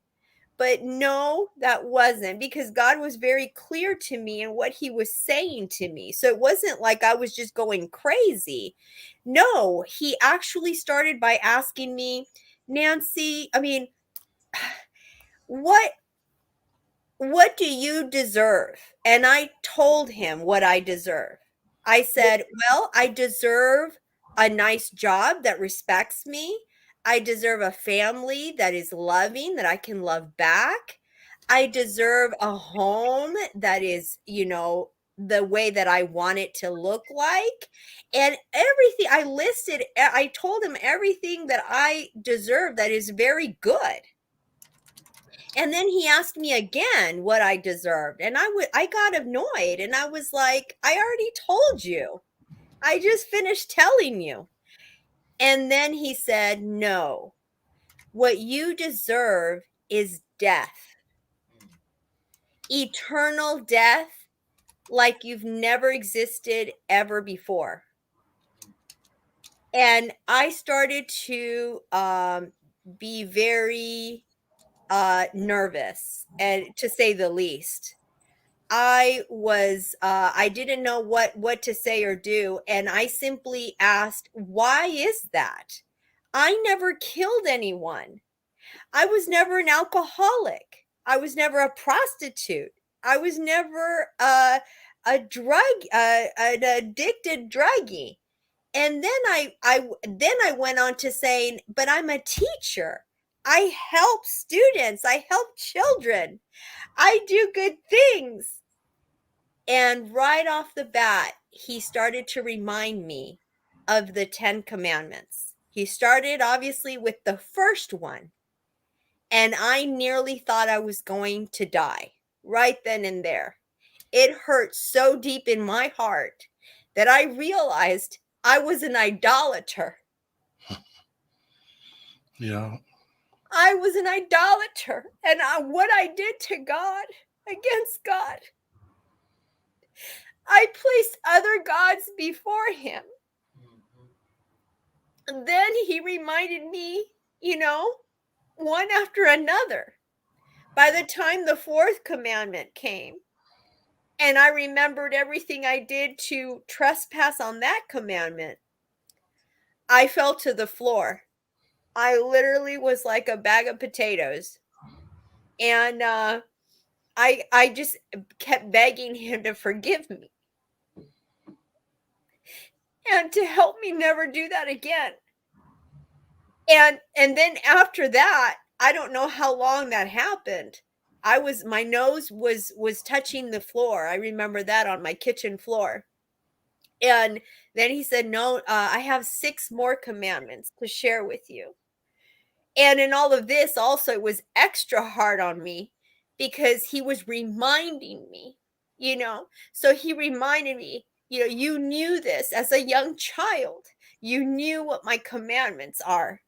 But no, that wasn't, because God was very clear to me in what he was saying to me. So it wasn't like I was just going crazy. No, he actually started by asking me, Nancy, I mean, what what do you deserve? And I told him what I deserve. I said, well, I deserve a nice job that respects me. I deserve a family that is loving, that I can love back. I deserve a home that is, the way that I want it to look like. And everything I listed, I told him everything that I deserve that is very good. And then he asked me again what I deserved, and I got annoyed, and I was like, "I already told you. I just finished telling you." And then he said, "No. What you deserve is death. Eternal death, like you've never existed ever before." And I started to be very nervous, and to say the least. I didn't know what to say or do, and I simply asked, "Why is that? I never killed anyone. I was never an alcoholic. I was never a prostitute. I was never an addicted druggie." And then I went on to saying, "But I'm a teacher. I help students. I help children. I do good things." And right off the bat, he started to remind me of the 10 commandments. He started obviously with the first one, and I nearly thought I was going to die right then and there. It hurt so deep in my heart that I realized I was an idolater. Yeah. I was an idolater, and what I did to God, against God, I placed other gods before him. And then he reminded me, one after another. By the time the fourth commandment came, and I remembered everything I did to trespass on that commandment, I fell to the floor. I literally was like a bag of potatoes. And I just kept begging him to forgive me and to help me never do that again. And then after that, I don't know how long that happened. My nose was touching the floor. I remember that, on my kitchen floor. And then he said, "No, I have 6 more commandments to share with you." And in all of this also, it was extra hard on me because he was reminding me, So he reminded me, "You knew this as a young child. You knew what my commandments are,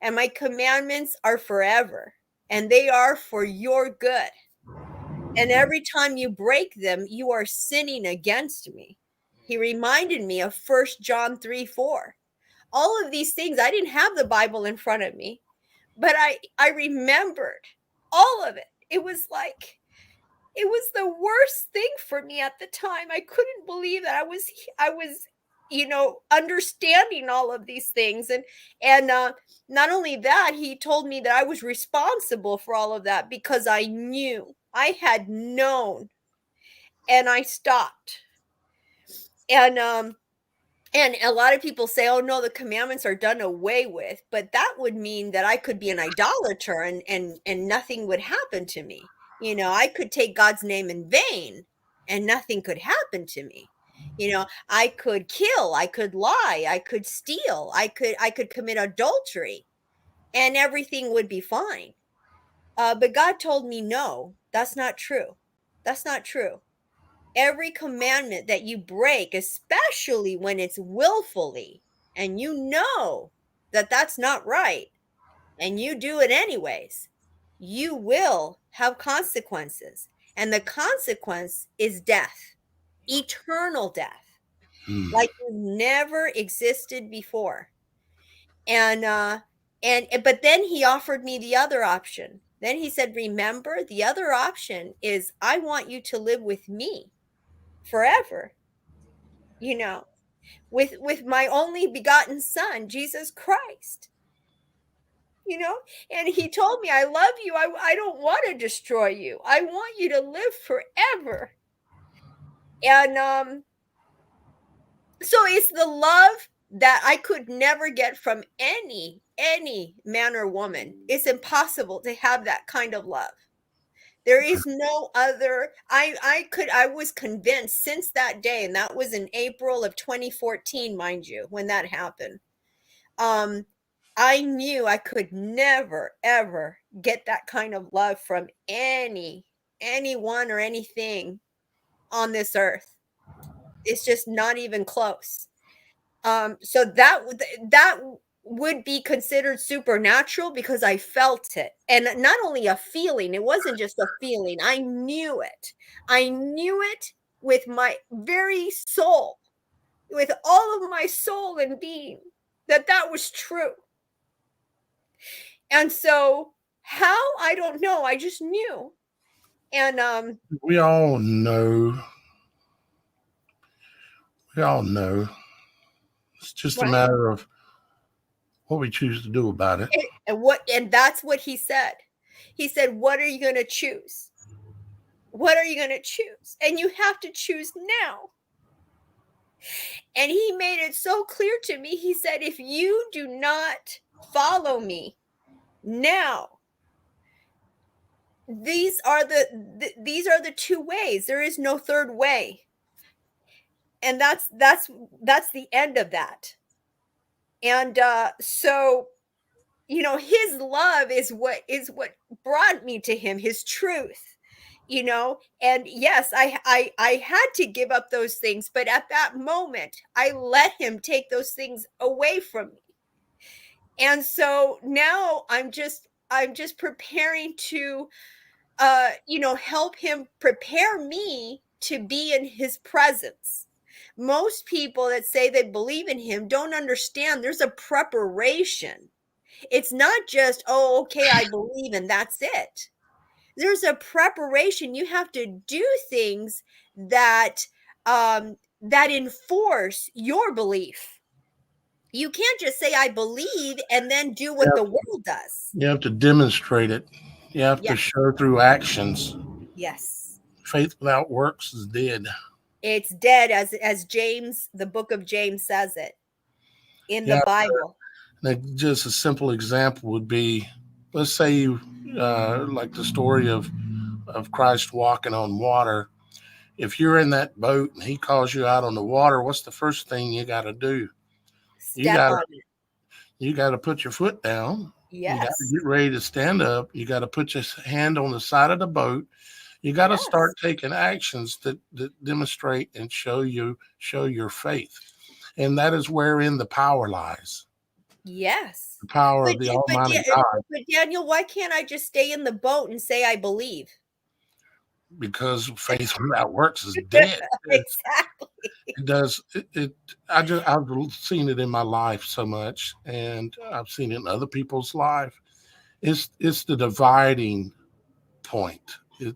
and my commandments are forever, and they are for your good. And every time you break them, you are sinning against me. He reminded me of 1 John 3:4. All of these things, I didn't have the Bible in front of me, but I remembered all of it. It was like it was the worst thing for me at the time. I couldn't believe that I was understanding all of these things, and not only that, he told me that I was responsible for all of that because I had known, and I stopped. And a lot of people say, "Oh no, the commandments are done away with," but that would mean that I could be an idolater and nothing would happen to me. I could take God's name in vain and nothing could happen to me. I could kill, I could lie, I could steal, I could commit adultery, and everything would be fine. But God told me, "No, that's not true. That's not true. Every commandment that you break, especially when it's willfully, and you know that that's not right, and you do it anyways, you will have consequences. And the consequence is death, eternal death, Hmm. like it never existed before." But then he offered me the other option. Then he said, "Remember, the other option is I want you to live with me forever, you know, with my only begotten son, Jesus Christ." And he told me, "I love you. I don't want to destroy you. I want you to live forever." And so it's the love that I could never get from any man or woman. It's impossible to have that kind of love. There is no other. I was convinced since that day, and that was in April of 2014, mind you, when that happened. Um, I knew I could never ever get that kind of love from anyone or anything on this earth. It's just not even close. So that would be considered supernatural because I felt it. And not only a feeling, it wasn't just a feeling. I knew it. I knew it with my very soul, with all of my soul and being, that was true. And so how, I don't know, I just knew. And We all know. We all know. It's just a right. matter of what we choose to do about it. And that's what he said. He said, "What are you going to choose? What are you going to choose? And you have to choose now." And he made it so clear to me. He said, "If you do not follow me now, these are the two ways. There is no third way." And that's the end of that. And his love is what brought me to him, his truth. And yes, I had to give up those things, but at that moment I let him take those things away from me. And so now I'm just preparing to help him prepare me to be in his presence. Most people that say they believe in him don't understand there's a preparation. It's not just, "Oh, okay, I believe and that's it." There's a preparation. You have to do things that enforce your belief. You can't just say, "I believe," and then do You what the have, world does. you have to demonstrate it. You have to Yes, show through actions. yes. Faith without works is dead. It's dead, as James, the book of James says it in the Yeah. Bible. Just a simple example would be, let's say you like the story of Christ walking on water. If you're in that boat and he calls you out on the water, what's the first thing you got to do? You Step got to on it. you got to put your foot down. You got to Yes. get ready to stand up. You got to put your hand on the side of the boat. You got to Yes. start taking actions that demonstrate and show your faith. And that is wherein the power lies. Yes. The power But of the Da but Almighty Da God, but Daniel, why can't I just stay in the boat and say I believe? because faith without works is dead. Exactly. It does I've seen it in my life so much, and I've seen it in other people's life. It's the dividing point. Yes.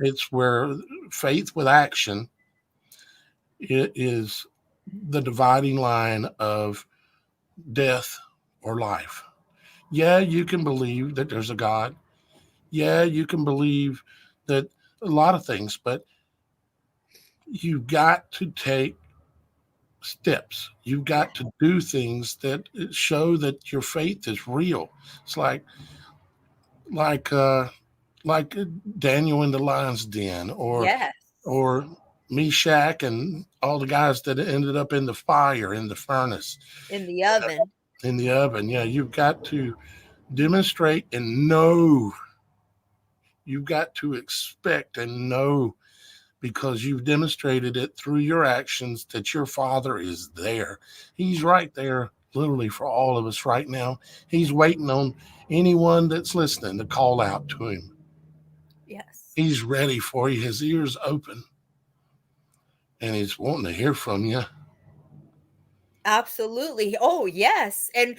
It's where faith with action, it is the dividing line of death or life. Yeah, you can believe that there's a God. Yeah, you can believe that a lot of things, but you've got to take steps. You've Yeah. got to do things that show that your faith is real. It's like uh like Daniel in the lion's den, Yes. or Meshach and all the guys that ended up in the fire, in the furnace, In the oven. in the oven. Yeah, you've got to demonstrate and know. You've got to expect and know, because you've demonstrated it through your actions, that your Father is there. He's right there, literally, for all of us right now. He's waiting on anyone that's listening to call out to him. Yes. He's ready for you, his ears open, and he's wanting to hear from you. Absolutely. Oh, yes. And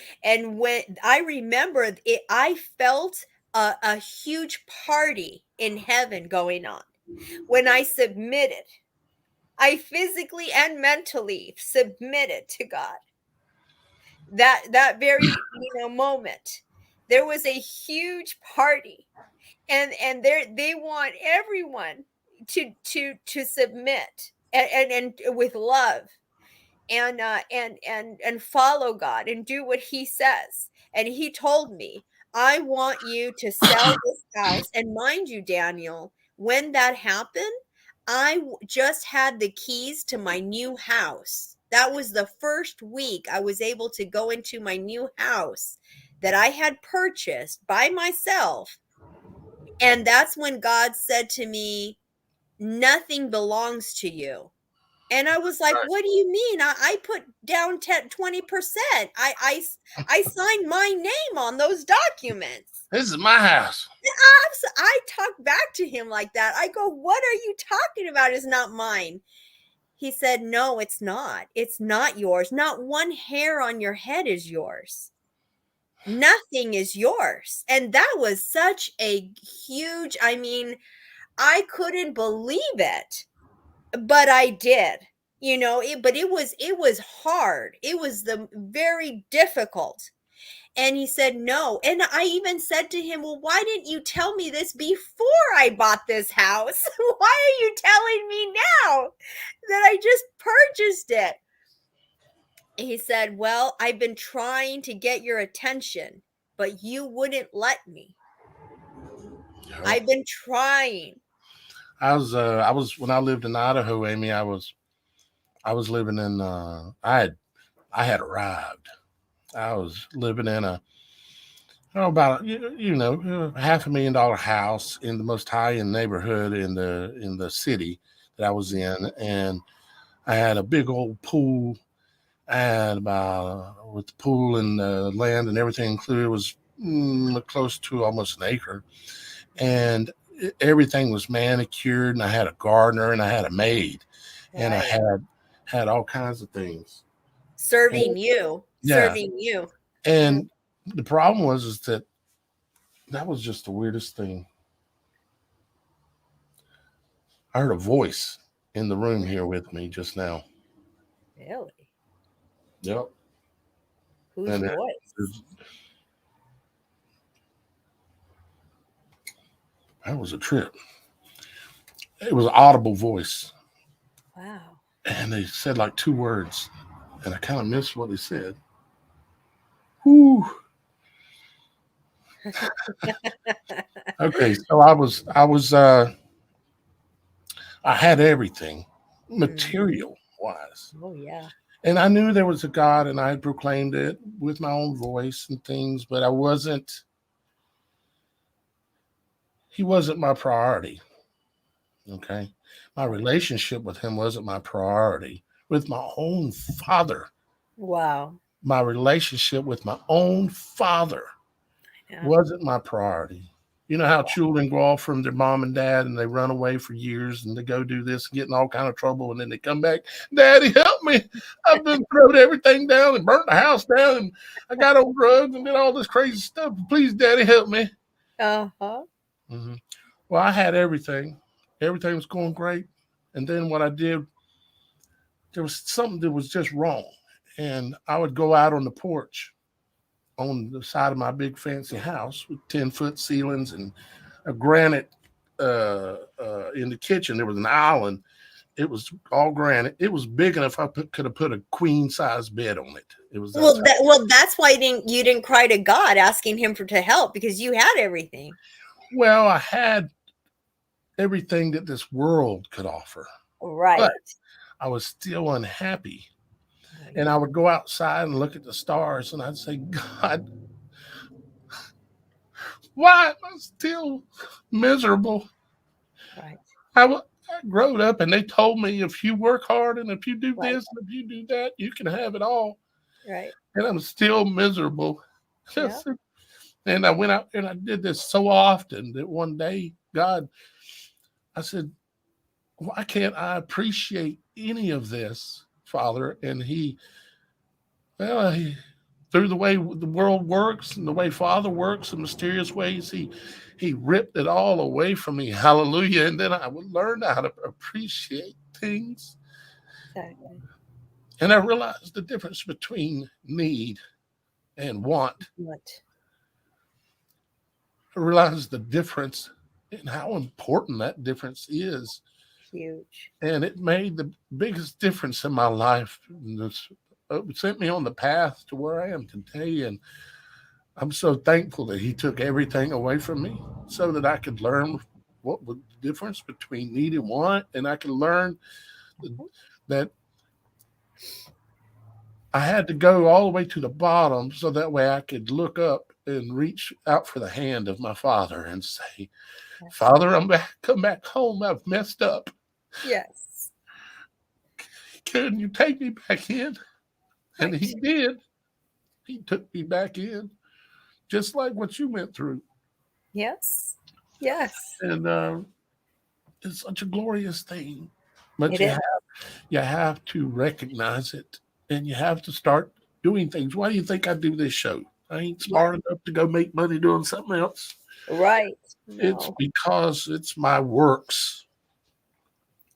when I remember it, I felt a huge party in heaven going on when I submitted. I physically and mentally submitted to God. That very, moment. There was a huge party, and they want everyone to submit, and with love, and follow God and do what he says. And he told me, I want you to sell this house. And mind you, Daniel, when that happened, just had the keys to my new house. That was the first week I was able to go into my new house that I had purchased by myself. And that's when God said to me, nothing belongs to you. And I was like, Right. "What do you mean? I put down 10, 20%. I signed my name on those documents." This is my house. I talked back to him like that. I go, "What are you talking about? It's not mine." He said, "No, it's not. It's not yours. Not one hair on your head is yours. Nothing is yours." And that was such a huge, I couldn't believe it. But I did, but it was hard. It was the very difficult. And he said, "No." And I even said to him, "Well, why didn't you tell me this before I bought this house? Why are you telling me now that I just purchased it?" He said, "Well, I've been trying to get your attention, but you wouldn't let me. Yeah. I've been trying." I was when I lived in Idaho, Amy. I was living in I had arrived. I was living in a, about $500,000 house in the most high end neighborhood in the city that I was in, and I had a big old pool. I had about, with the pool and the land and everything included, was close to almost an acre, and everything was manicured, and I had a gardener, and I had a maid, and I Right. had all kinds of things. And, Serving you, yeah, serving you. Mhm. and the problem was is that was just the weirdest thing. I heard a voice in the room here with me just now. Really? Yep, Whose and voice? that was a trip. It was an audible voice, Wow. and they said like two words, and I kind of missed what they said. Whew. Okay, so I had everything Mhm. material wise. Oh, yeah. And I knew there was a God, and I had proclaimed it with my own voice and things, but he wasn't my priority. Okay. My relationship with him wasn't my priority. With my own father. Wow. My relationship with my own father Yeah. wasn't my priority. You know how children go off from their mom and dad and they run away for years and they go do this, get in all kind of trouble, and then they come back, Daddy, help me. I've been throwing everything down and burnt the house down and I got on drugs and did all this crazy stuff. Please, Daddy, help me. Uh-huh. Mhm. Well, I had everything. Everything was going great. And then what I did, there was something that was just wrong. And I would go out on the porch on the side of my big fancy house with 10-foot ceilings and a granite in the kitchen. There was an island. It was all granite. It was big enough could have put a queen size bed on it. It was that type. Well, that's why you didn't cry to God asking him to help, because you had everything. Well, I had everything that this world could offer, but Right. I was still unhappy. Oh, And I yeah. would go outside and look at the stars and I'd say, God, why am I still miserable? Right. I growed up and they told me if you work hard and if you do Right. this and if you do that, you can have it all. Right. And I'm still miserable. Yeah. And I went out and I did this so often that one day, God, I said, why can't I appreciate any of this, Father? And well, through the way the world works and the way Father works in mysterious ways, he ripped it all away from me. Hallelujah. And then I would learn how to appreciate things. Exactly. And I realized the difference between need and want. What? I realized the difference and how important that difference is. Huge. And it made the biggest difference in my life. It sent me on the path to where I am today. And I'm so thankful that he took everything away from me so that I could learn what was the difference between need and want. And I could learn that I had to go all the way to the bottom so that way I could look up and reach out for the hand of my father and say, Yes. Father, I'm back, come back home. I've messed up. Yes. Can you take me back in? And Right. he did. He took me back in, just like what you went through. Yes. Yes. And it's such a glorious thing. But It is. you have to recognize it and you have to start doing things. Why do you think I do this show? I ain't Right. smart enough to go make money doing something else. Right. It's No. because it's my works.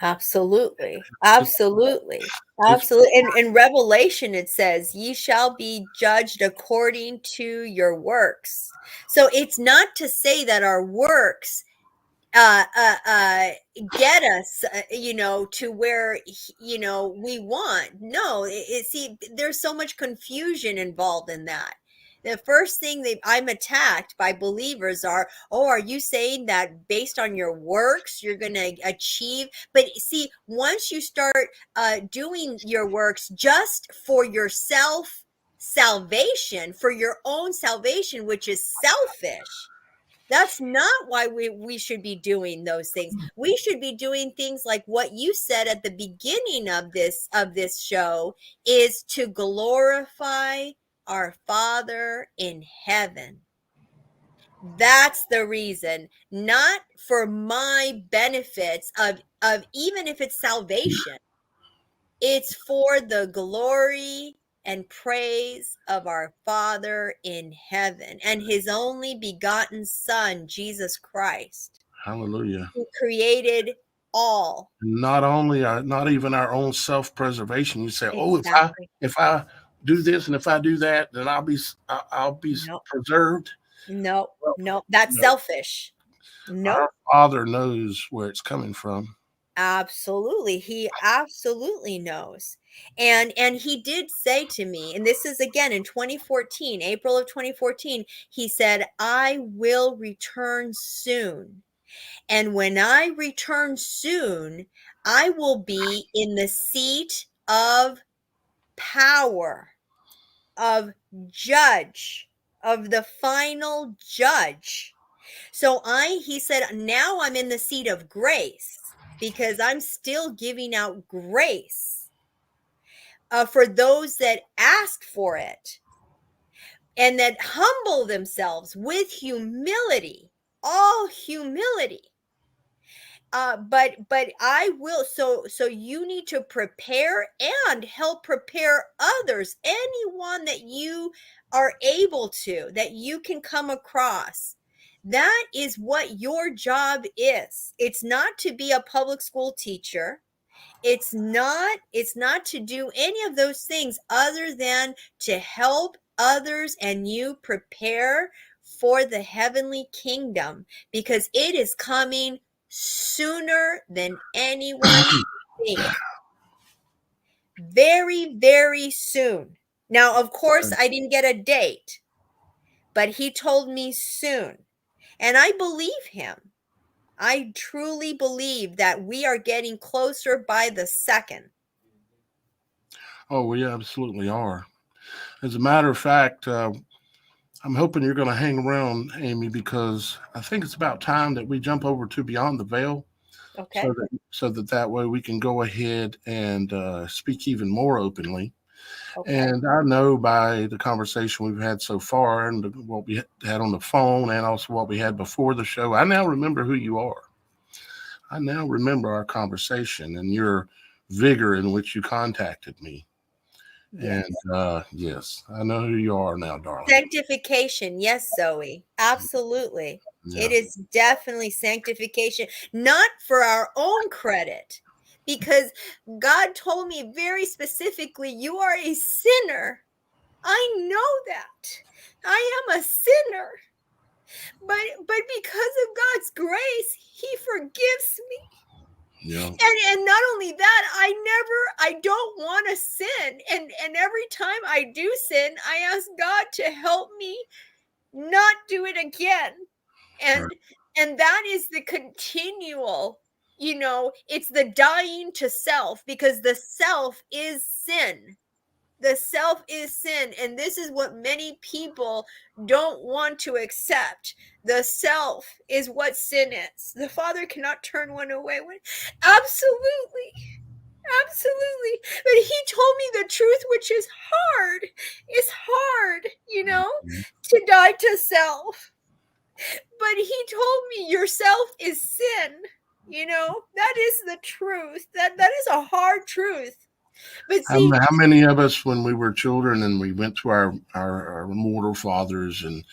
Absolutely. It's Absolutely. it's Absolutely. In Revelation, it says, ye shall be judged according to your works. So it's not to say that our works uh uh uh get us to where we want. No, see, there's so much confusion involved in that. The first thing that I'm attacked by believers are, oh, are you saying that based on your works you're going to achieve? But see, once you start doing your works just for yourself salvation, for your own salvation, which is selfish, that's not why we should be doing those things. We should be doing things like what you said at the beginning of this show, is to glorify our Father in heaven. That's the reason, not for my benefits of even if it's salvation. It's for the glory and praise of our Father in heaven and his only begotten Son, Jesus Christ, hallelujah. who created all. Not even our own self-preservation. You say, oh, Exactly. if I do this and if I do that, then I'll be No, preserved. no, Well, no, that's no, selfish. Nope. our Father knows where it's coming from. Absolutely. He absolutely knows. And he did say to me, and this is again in 2014, April of 2014, he said, I will return soon. And when I return soon, I will be in the seat of power, of judge, of the final judge. So he said, now I'm in the seat of grace because I'm still giving out grace. for those that ask for it and that humble themselves with humility, all humility. But I will. So you need to prepare and help prepare others, anyone that you are able to, that you can come across. That is what your job is. It's not to be a public school teacher. It's not to do any of those things other than to help others and you prepare for the heavenly kingdom, because it is coming sooner than anyone thinks. Very, very soon. Now, of course, I didn't get a date, but he told me soon. And I believe him. I truly believe that we are getting closer by the second. Oh, we absolutely are. As a matter of fact, I'm hoping you're going to hang around, Amy, because I think it's about time that we jump over to Beyond the Veil, Okay. so that way we can go ahead and speak even more openly. Okay. And I know by the conversation we've had so far, and what we had on the phone, and also what we had before the show, I now remember who you are. I now remember our conversation and your vigor in which you contacted me. Yes. And yes, I know who you are now, darling. Sanctification. Yes, Zoe. Absolutely. Yeah. It is definitely sanctification, not for our own credit, because God told me very specifically, you are a sinner. I know that. I am a sinner. But because of God's grace, he forgives me. Yeah. And not only that, I don't want to sin. And every time I do sin, I ask God to help me not do it again. Right. And that is the continual, it's the dying to self, because the self is sin. The self is sin. And this is what many people don't want to accept. The self is what sin is. The Father cannot turn one away. Absolutely. Absolutely. But he told me the truth, which is hard. It's hard, to die to self. But he told me yourself is sin. That is the truth. That is a hard truth. But see, How many of us, when we were children and we went to our mortal fathers, and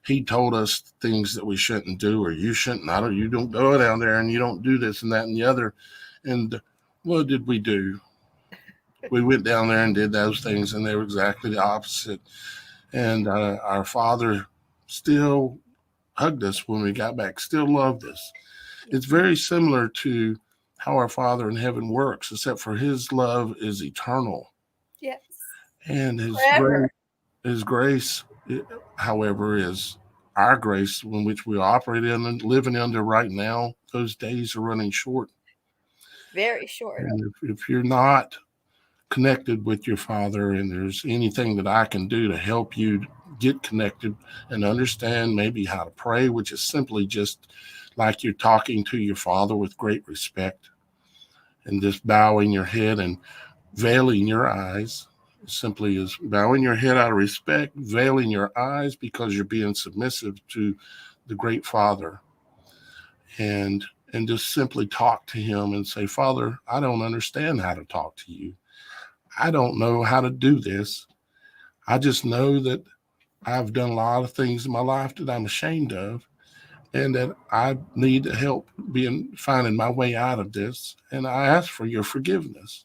he told us things that we shouldn't do, or you shouldn't, you don't go down there and you don't do this and that and the other. And what did we do? We went down there and did those things, and they were exactly the opposite. And our Father still hugged us when we got back, still loved us. It's very similar to how our Father in heaven works, except for his love is eternal. yes, And forever. his grace, however, is our grace in which we operate in and living under right now. Those days are running short. Very short. And if you're not connected with your Father, and there's anything that I can do to help you get connected and understand maybe how to pray, which is simply just like you're talking to your Father with great respect, and just bowing your head and veiling your eyes. Simply is bowing your head out of respect, veiling your eyes because you're being submissive to the great Father, and just simply talk to him and say, Father, I don't understand how to talk to you. I don't know how to do this. I just know that I've done a lot of things in my life that I'm ashamed of, and that I need help finding my way out of this. And I ask for your forgiveness,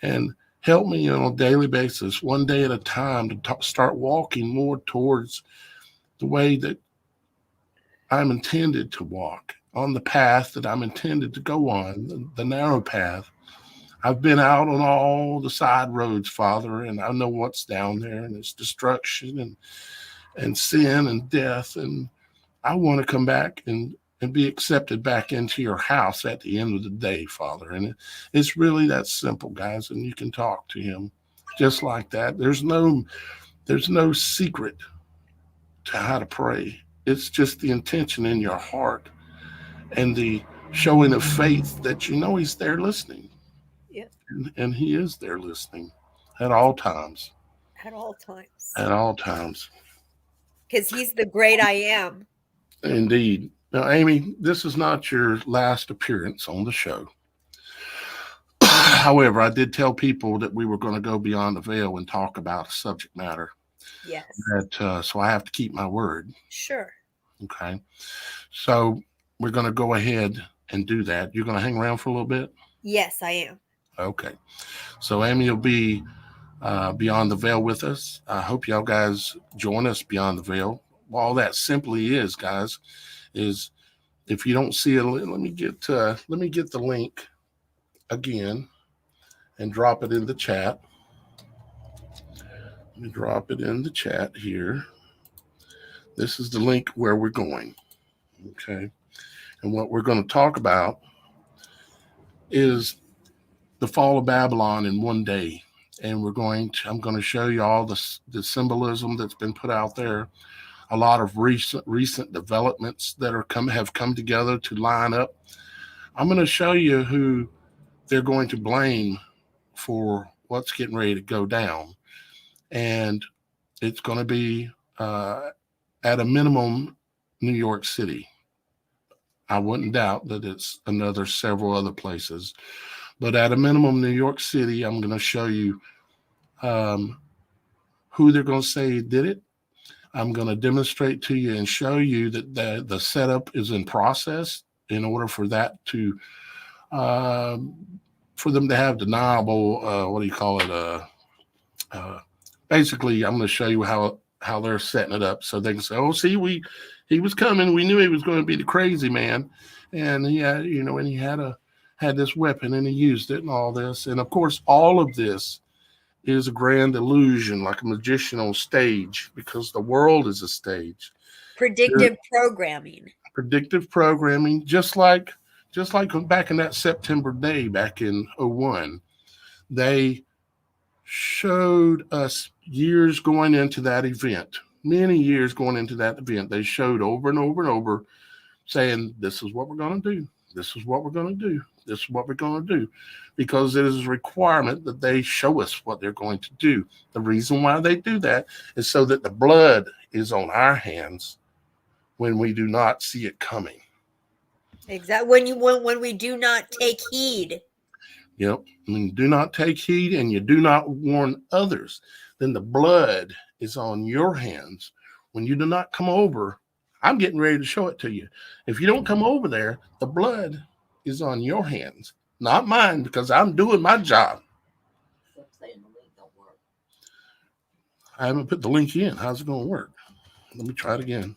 and help me on a daily basis, one day at a time, to start walking more towards the way that I'm intended to walk, on the path that I'm intended to go on, the narrow path. I've been out on all the side roads, Father, and I know what's down there, and it's destruction and sin and death. And I want to come back and be accepted back into your house at the end of the day, Father. And it's really that simple, guys. And you can talk to him just like that. There's no secret to how to pray. It's just the intention in your heart and the showing of faith that you know he's there listening. Yeah. And he is there listening. at all times. At all times. At all times. Because he's the great I am. Indeed. Now, Amy, this is not your last appearance on the show. However, I did tell people that we were going to go beyond the veil and talk about a subject matter. Yes. So I have to keep my word. Sure. Okay. So we're going to go ahead and do that. You're going to hang around for a little bit? Yes, I am. Okay. So Amy will be beyond the veil with us. I hope y'all guys join us beyond the veil. All that simply is, guys, is if you don't see it, let me get the link again and drop it in the chat. Let me drop it in the chat here. This is the link where we're going. Okay. And what we're going to talk about is the fall of Babylon in one day. And I'm going to show you all the symbolism that's been put out there. A lot of recent developments that have come together to line up. I'm going to show you who they're going to blame for what's getting ready to go down. And it's going to be at a minimum New York City. I wouldn't doubt that it's several other places, but at a minimum New York City. I'm going to show you who they're going to say did it. I'm going to demonstrate to you and show you that the setup is in process in order for that to for them to have deniable what do you call it basically I'm going to show you how they're setting it up so they can say, oh, see, he was coming, we knew he was going to be the crazy man, and he had, and he had this weapon and he used it and all this. And of course all of this is a grand illusion, like a magician on stage, because the world is a stage. Predictive programming. Predictive programming, just like back in that September day back in 01, they showed us years going into that event, many years going into that event. They showed over and over and over saying, this is what we're going to do. This is what we're going to do. This is what we're going to do, because it is a requirement that they show us what they're going to do. The reason why they do that is so that the blood is on our hands when we do not see it coming. Exactly. When we do not take heed. Yep. When you do not take heed and you do not warn others, then the blood is on your hands. When you do not come over, I'm getting ready to show it to you. If you don't come over there, the blood is on your hands, not mine, because I'm doing my job. I haven't put the link in. How's it going to work? Let me try it again.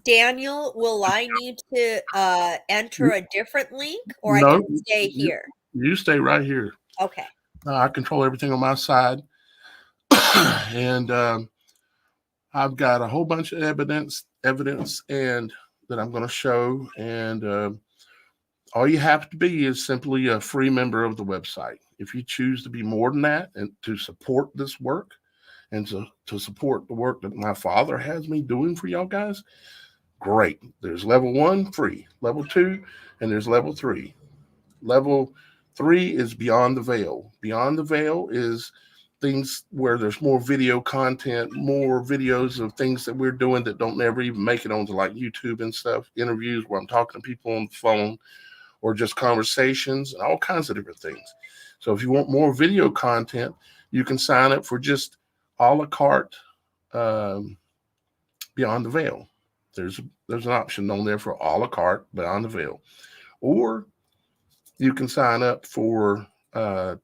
Daniel, will I need to enter a different link, or No, I can stay here? You stay right here. Okay. I control everything on my side. And I've got a whole bunch of evidence and that I'm going to show. And all you have to be is simply a free member of the website. If you choose to be more than that and to support this work and to support the work that my father has me doing for y'all guys, great. There's level 1, free. Level 2, and there's level 3. Level 3 is Beyond the Veil. Beyond the Veil is things where there's more video content, more videos of things that we're doing that don't never even make it onto like YouTube and stuff, interviews where I'm talking to people on the phone, or just conversations and all kinds of different things. So if you want more video content, you can sign up for just a la carte Beyond the Veil. There's an option on there for a la carte Beyond the Veil. Or you can sign up for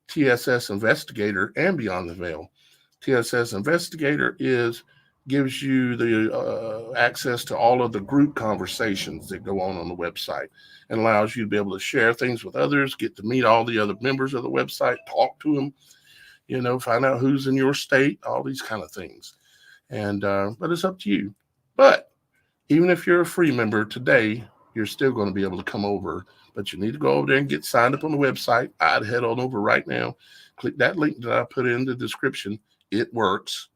TSS Investigator and Beyond the Veil. TSS Investigator gives you the access to all of the group conversations that go on the website, and allows you to be able to share things with others, get to meet all the other members of the website, talk to them, find out who's in your state, all these kind of things. And but it's up to you. But even if you're a free member today, you're still going to be able to come over, but you need to go over there and get signed up on the website. I'd head on over right now. Click that link that I put in the description. It works.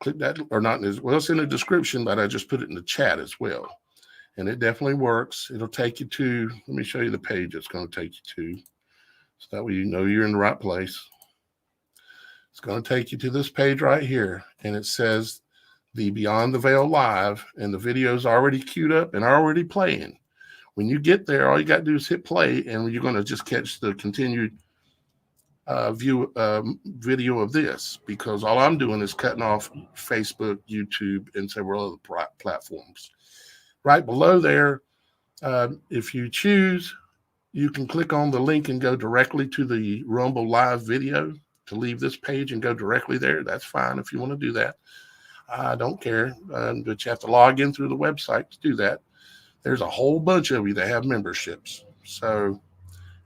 Click that, or not, it's in the description, but I just put it in the chat as well. And it definitely works. It'll take you to, let me show you the page it's going to take you to, so that way you know you're in the right place. It's going to take you to this page right here, and it says the Beyond the Veil Live, and the video is already queued up and already playing. When you get there, all you got to do is hit play, and you're going to just catch the continued video of this, because all I'm doing is cutting off Facebook, YouTube, and several other platforms. Right below there, if you choose, you can click on the link and go directly to the Rumble Live video to leave this page and go directly there. That's fine if you want to do that. I don't care, but you have to log in through the website to do that. There's a whole bunch of you that have memberships. So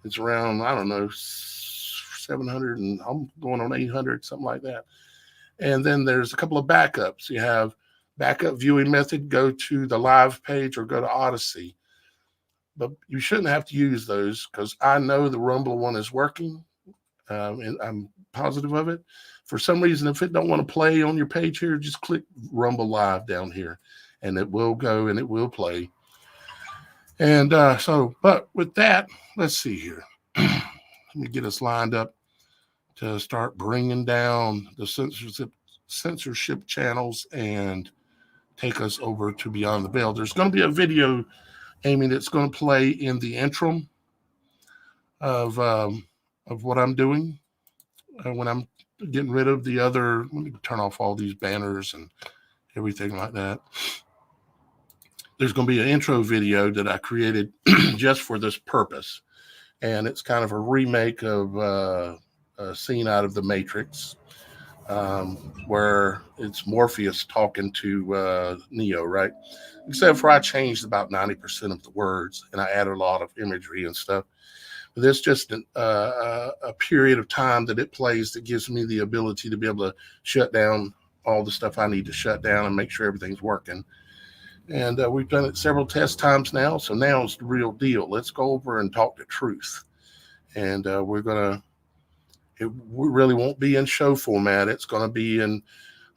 it's around, I don't know, 700 and I'm going on 800, something like that. And then there's a couple of backups. You have backup viewing method, go to the live page or go to Odyssey. But you shouldn't have to use those, because I know the Rumble one is working, and I'm positive of it. For some reason, if it don't want to play on your page here, just click Rumble Live down here, and it will go and it will play. And but with that, let's see here. Let me get us lined up to start bringing down the censorship channels and take us over to Beyond the Veil. There's going to be a video, Amy, that's going to play in the interim of what I'm doing when I'm getting rid of the other. Let me turn off all these banners and everything like that. There's going to be an intro video that I created just for this purpose, and it's kind of a remake of a scene out of The Matrix, where it's Morpheus talking to Neo, right? Except for I changed about 90% of the words, and I added a lot of imagery and stuff. But there's just a period of time that it plays that gives me the ability to be able to shut down all the stuff I need to shut down and make sure everything's working. And we've done it several test times now, so now it's the real deal. Let's go over and talk the truth. And it really won't be in show format. It's going to be in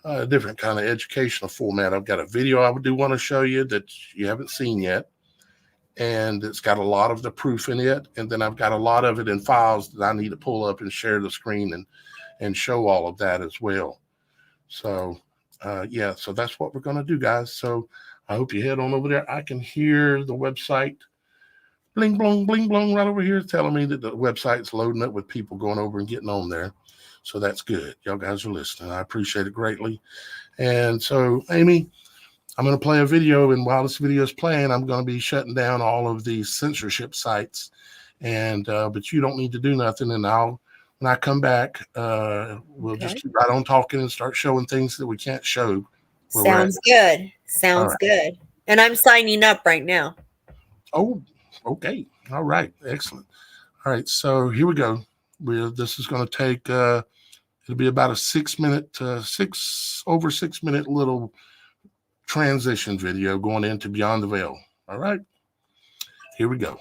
a different kind of educational format. I've got a video I do want to show you that you haven't seen yet, and it's got a lot of the proof in it. And then I've got a lot of it in files that I need to pull up and share the screen and show all of that as well. So, yeah, so that's what we're going to do, guys. So I hope you head on over there. I can hear the website bling, blong, bling, blong right over here telling me that the website's loading up with people going over and getting on there. So that's good. Y'all guys are listening. I appreciate it greatly. And so, Amy, I'm going to play a video, and while this video is playing, I'm going to be shutting down all of these censorship sites. And but you don't need to do nothing. And when I come back, we'll just keep right on talking and start showing things that we can't show. Sounds good. Sounds good. And I'm signing up right now. Oh, okay. All right. Excellent. All right. So here we go. This is going to take, it'll be about a 6 minute, over 6 minute little transition video going into Beyond the Veil. All right. Here we go.